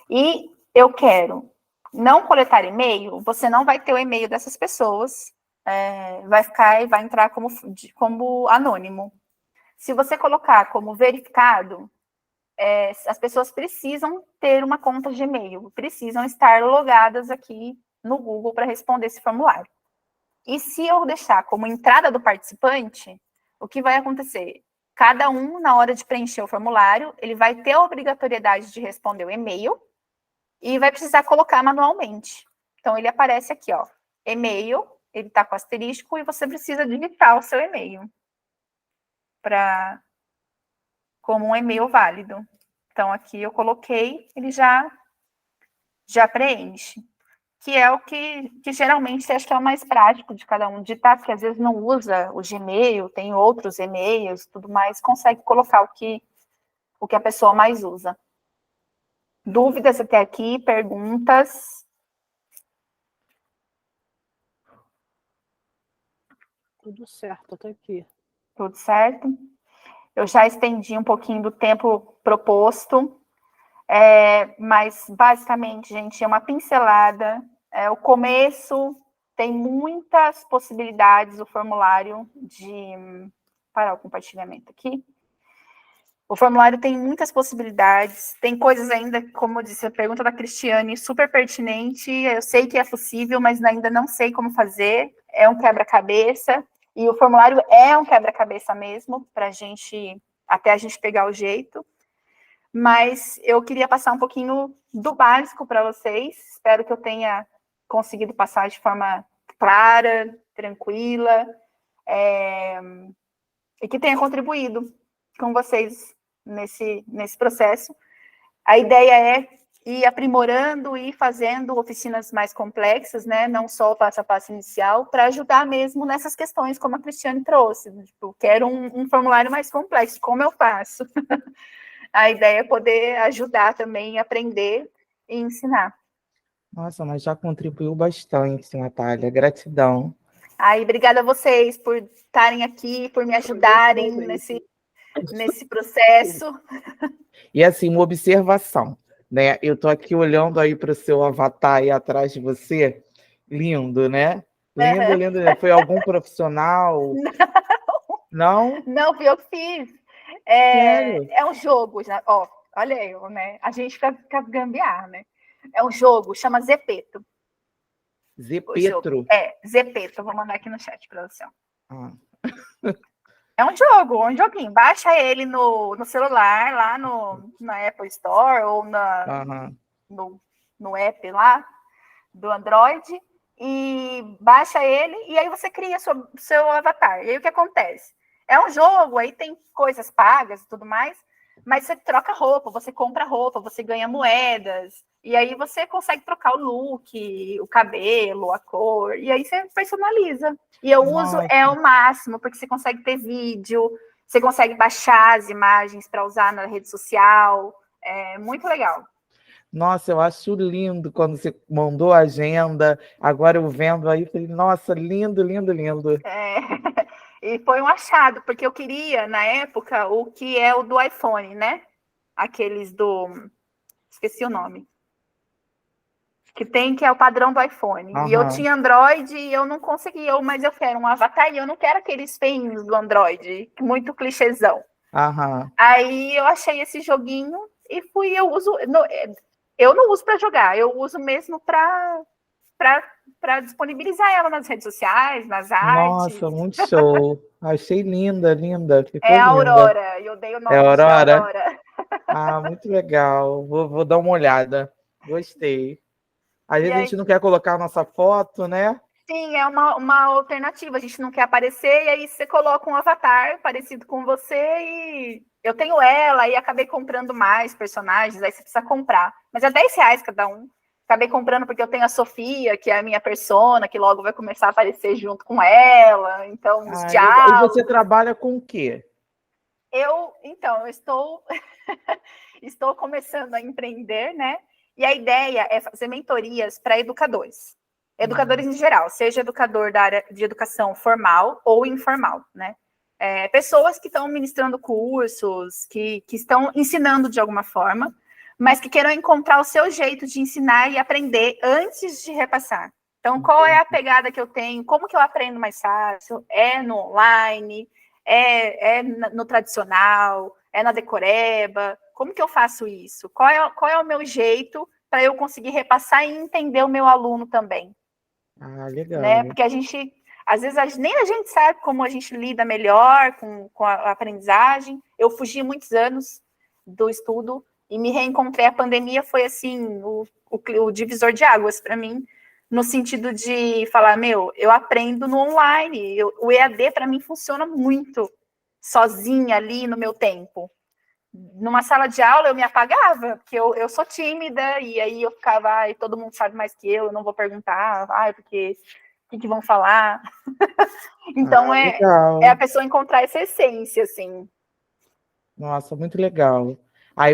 E eu quero não coletar e-mail, você não vai ter o e-mail dessas pessoas, vai entrar como anônimo. Se você colocar como verificado, as pessoas precisam ter uma conta de e-mail, precisam estar logadas aqui no Google para responder esse formulário. E se eu deixar como entrada do participante, o que vai acontecer? Cada um, na hora de preencher o formulário, ele vai ter a obrigatoriedade de responder o e-mail e vai precisar colocar manualmente. Então, ele aparece aqui, ó, e-mail, ele está com asterisco e você precisa digitar o seu e-mail como um e-mail válido. Então, aqui eu coloquei, ele já preenche. Que é o que geralmente acho que é o mais prático de cada um digitar, porque às vezes não usa o Gmail, tem outros e-mails, tudo mais, consegue colocar o que a pessoa mais usa. Dúvidas até aqui, perguntas? Tudo certo, até aqui. Tudo certo? Eu já estendi um pouquinho do tempo proposto, mas basicamente, gente, é uma pincelada. O começo tem muitas possibilidades, o formulário de... Parar o compartilhamento aqui. O formulário tem muitas possibilidades, tem coisas ainda, como eu disse, a pergunta da Cristiane, super pertinente, eu sei que é possível, mas ainda não sei como fazer, é um quebra-cabeça, e o formulário é um quebra-cabeça mesmo, até a gente pegar o jeito, mas eu queria passar um pouquinho do básico para vocês, espero que eu tenha conseguido passar de forma clara, tranquila, e que tenha contribuído com vocês nesse processo. A ideia é ir aprimorando e fazendo oficinas mais complexas, né? Não só o passo a passo inicial, para ajudar mesmo nessas questões, como a Cristiane trouxe. Tipo, quero um formulário mais complexo, como eu faço? A ideia é poder ajudar também, aprender e ensinar. Nossa, mas já contribuiu bastante, Natália. Gratidão. Obrigada a vocês por estarem aqui, por me ajudarem nesse processo. E assim, uma observação, né? Eu estou aqui olhando aí para o seu avatar aí atrás de você. Lindo, né? Lindo, lindo. Foi algum profissional? Não? Não, fui eu que fiz. É um jogo, ó, olha eu, né? A gente fica gambiarra, né? É um jogo, chama Zepeto. Zepeto? Zepeto. Vou mandar aqui no chat para você. É um jogo, um joguinho. Baixa ele no celular, lá na Apple Store ou no app lá do Android, e baixa ele, e aí você cria seu avatar. E aí o que acontece? É um jogo, aí tem coisas pagas e tudo mais, mas você troca roupa, você compra roupa, você ganha moedas, e aí você consegue trocar o look, o cabelo, a cor, e aí você personaliza. E eu uso o máximo, porque você consegue ter vídeo, você consegue baixar as imagens para usar na rede social, é muito legal. Nossa, eu acho lindo quando você mandou a agenda, agora eu vendo aí, falei, nossa, lindo, lindo, lindo. E foi um achado, porque eu queria, na época, o que é o do iPhone, né? Aqueles esqueci o nome. Que é o padrão do iPhone. E eu tinha Android e eu não conseguia, mas eu quero um avatar e eu não quero aqueles feinhos do Android, muito clichêzão. Aí eu achei esse joguinho e eu uso... eu não uso para jogar, eu uso mesmo para disponibilizar ela nas redes sociais, nas artes. Nossa, muito show. Achei linda, linda. É Ficou a linda. Aurora, eu dei o É nome de Aurora? Aurora. Ah, muito legal. Vou dar uma olhada. Gostei. Às E vezes a aí, gente não quer colocar a nossa foto, né? sim, é uma alternativa. A gente não quer aparecer, e aí você coloca um avatar parecido com você e eu tenho ela e acabei comprando mais personagens, aí você precisa comprar. Mas é R$ 10 cada um. Acabei comprando porque eu tenho a Sofia, que é a minha persona, que logo vai começar a aparecer junto com ela. Então, os Ah, legal. E você diálogos. trabalha com o quê? Eu estou estou começando a empreender, né? E a ideia é fazer mentorias para educadores. Educadores em geral, seja educador da área de educação formal ou informal, né? Pessoas que estão ministrando cursos, que estão ensinando de alguma forma, mas que queiram encontrar o seu jeito de ensinar e aprender antes de repassar. Então, qual é a pegada que eu tenho? Como que eu aprendo mais fácil? É no online? É no tradicional? É na decoreba? Como que eu faço isso? Qual é o meu jeito para eu conseguir repassar e entender o meu aluno também? Ah, Né? legal. Porque às vezes, nem a gente sabe como a gente lida melhor com a aprendizagem. Eu fugi muitos anos do estudo e me reencontrei. A pandemia foi, assim, o divisor de águas para mim, no sentido de falar, eu aprendo no online. O EAD, para mim, funciona muito sozinha ali no meu tempo. Numa sala de aula eu me apagava, porque eu sou tímida, e aí eu ficava, ai, todo mundo sabe mais que eu não vou perguntar, ai, porque o que vão falar? Então Ah, é a legal. pessoa encontrar essa essência, assim. Nossa, muito legal. Aí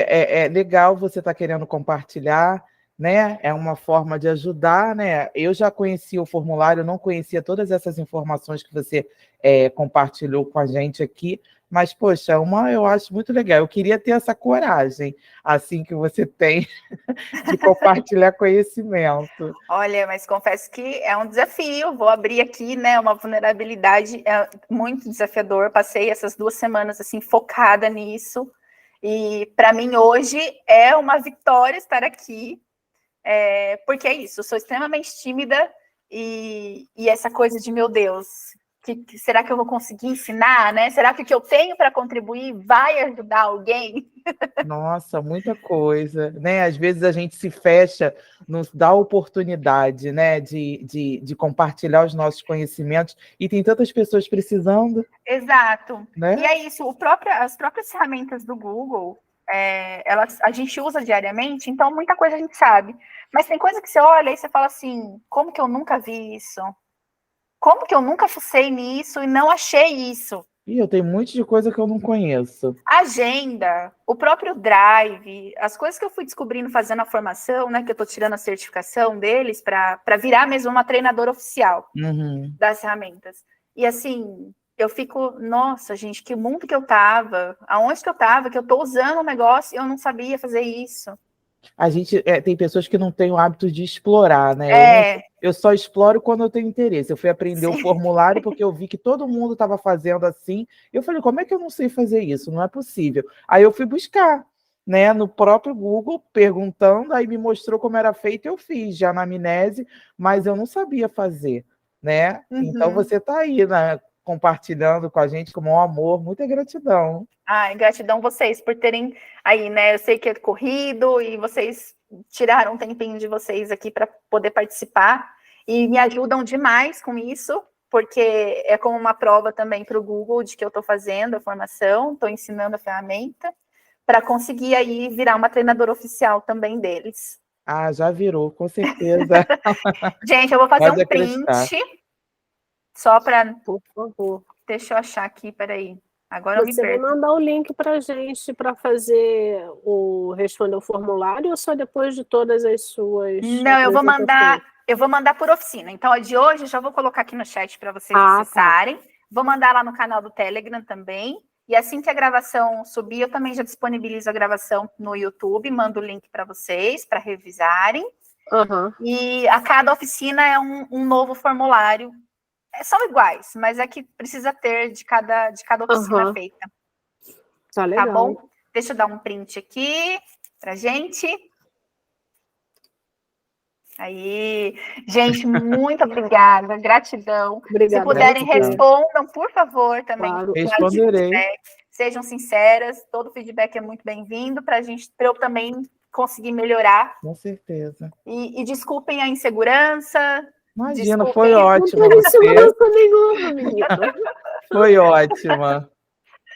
é legal você estar querendo compartilhar, né? É uma forma de ajudar, né? Eu já conhecia o formulário, não conhecia todas essas informações que você compartilhou com a gente aqui, mas, poxa, eu acho muito legal. Eu queria ter essa coragem, assim que você tem, de compartilhar conhecimento. Olha, mas confesso que é um desafio. Vou abrir aqui, né? Uma vulnerabilidade muito desafiador. Passei essas 2 semanas assim focada nisso. E para mim hoje é uma vitória estar aqui, porque é isso. Eu sou extremamente tímida e essa coisa de meu Deus, será que eu vou conseguir ensinar, né? Será que o que eu tenho para contribuir vai ajudar alguém? Nossa, muita coisa, né? Às vezes a gente se fecha, nos dá a oportunidade, né, de compartilhar os nossos conhecimentos, e tem tantas pessoas precisando, Exato. E né? é isso, as próprias ferramentas do Google, a gente usa diariamente, então muita coisa a gente sabe. Mas tem coisa que você olha e você fala assim, como que eu nunca vi isso? Como que eu nunca fucei nisso e não achei isso? E eu tenho um monte de coisa que eu não conheço. Agenda, o próprio Drive, as coisas que eu fui descobrindo fazendo a formação, né, que eu estou tirando a certificação deles para virar mesmo uma treinadora oficial Uhum. das ferramentas. E assim, eu fico, nossa, gente, que mundo que eu tava, aonde que eu tava, que eu tô usando um negócio e eu não sabia fazer isso. A gente tem pessoas que não têm o hábito de explorar, né? É, Eu só exploro quando eu tenho interesse. Eu fui aprender o sim, formulário porque eu vi que todo mundo estava fazendo assim. Eu falei, como é que eu não sei fazer isso? Não é possível. Aí eu fui buscar, né, no próprio Google, perguntando, aí me mostrou como era feito, eu fiz já na amnese, mas eu não sabia fazer, né? Então uhum. você está aí, né, compartilhando com a gente com o maior amor, muita gratidão. Ai, gratidão vocês por terem aí, né? Eu sei que é corrido e vocês tiraram um tempinho de vocês aqui para poder participar e me ajudam demais com isso, porque é como uma prova também para o Google de que eu estou fazendo a formação, estou ensinando a ferramenta para conseguir aí virar uma treinadora oficial também deles. Ah, já virou, com certeza. Gente, eu vou fazer Pode um acreditar. print só para. Por favor. Deixa eu achar aqui, peraí. Agora eu me Você vai perco. mandar o link para a gente para fazer responder o formulário ou só depois de todas as suas Não, apresentações? eu vou mandar por oficina. Então, a de hoje eu já vou colocar aqui no chat para vocês Ah, tá. acessarem. Vou mandar lá no canal do Telegram também. E assim que a gravação subir, eu também já disponibilizo a gravação no YouTube, mando o link para vocês, para revisarem. Uhum. E a cada oficina é um novo formulário. São iguais, mas é que precisa ter de cada oficina feita. Tá Tá legal. bom? Deixa eu dar um print aqui pra gente. Aí, gente, muito obrigada, gratidão. Obrigada. Se puderem, Gratidão. respondam, por favor, também. Claro. Responderei. Sejam sinceras, todo feedback é muito bem-vindo para eu também conseguir melhorar. Com certeza. E desculpem a insegurança. Imagina, Desculpem. foi Não ótimo. teve Você. segurança nenhuma, menina. Foi ótima.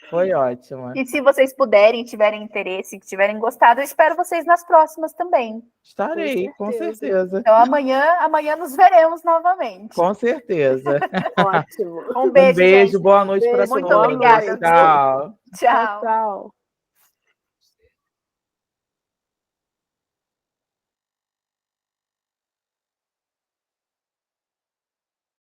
Foi ótima. E se vocês puderem, tiverem interesse, tiverem gostado, eu espero vocês nas próximas também. Estarei, com certeza. Então, amanhã nos veremos novamente. Com certeza. Ótimo. Um beijo, gente. Boa noite para Beijo, todos. muito obrigada. Tchau. Tchau. Tchau.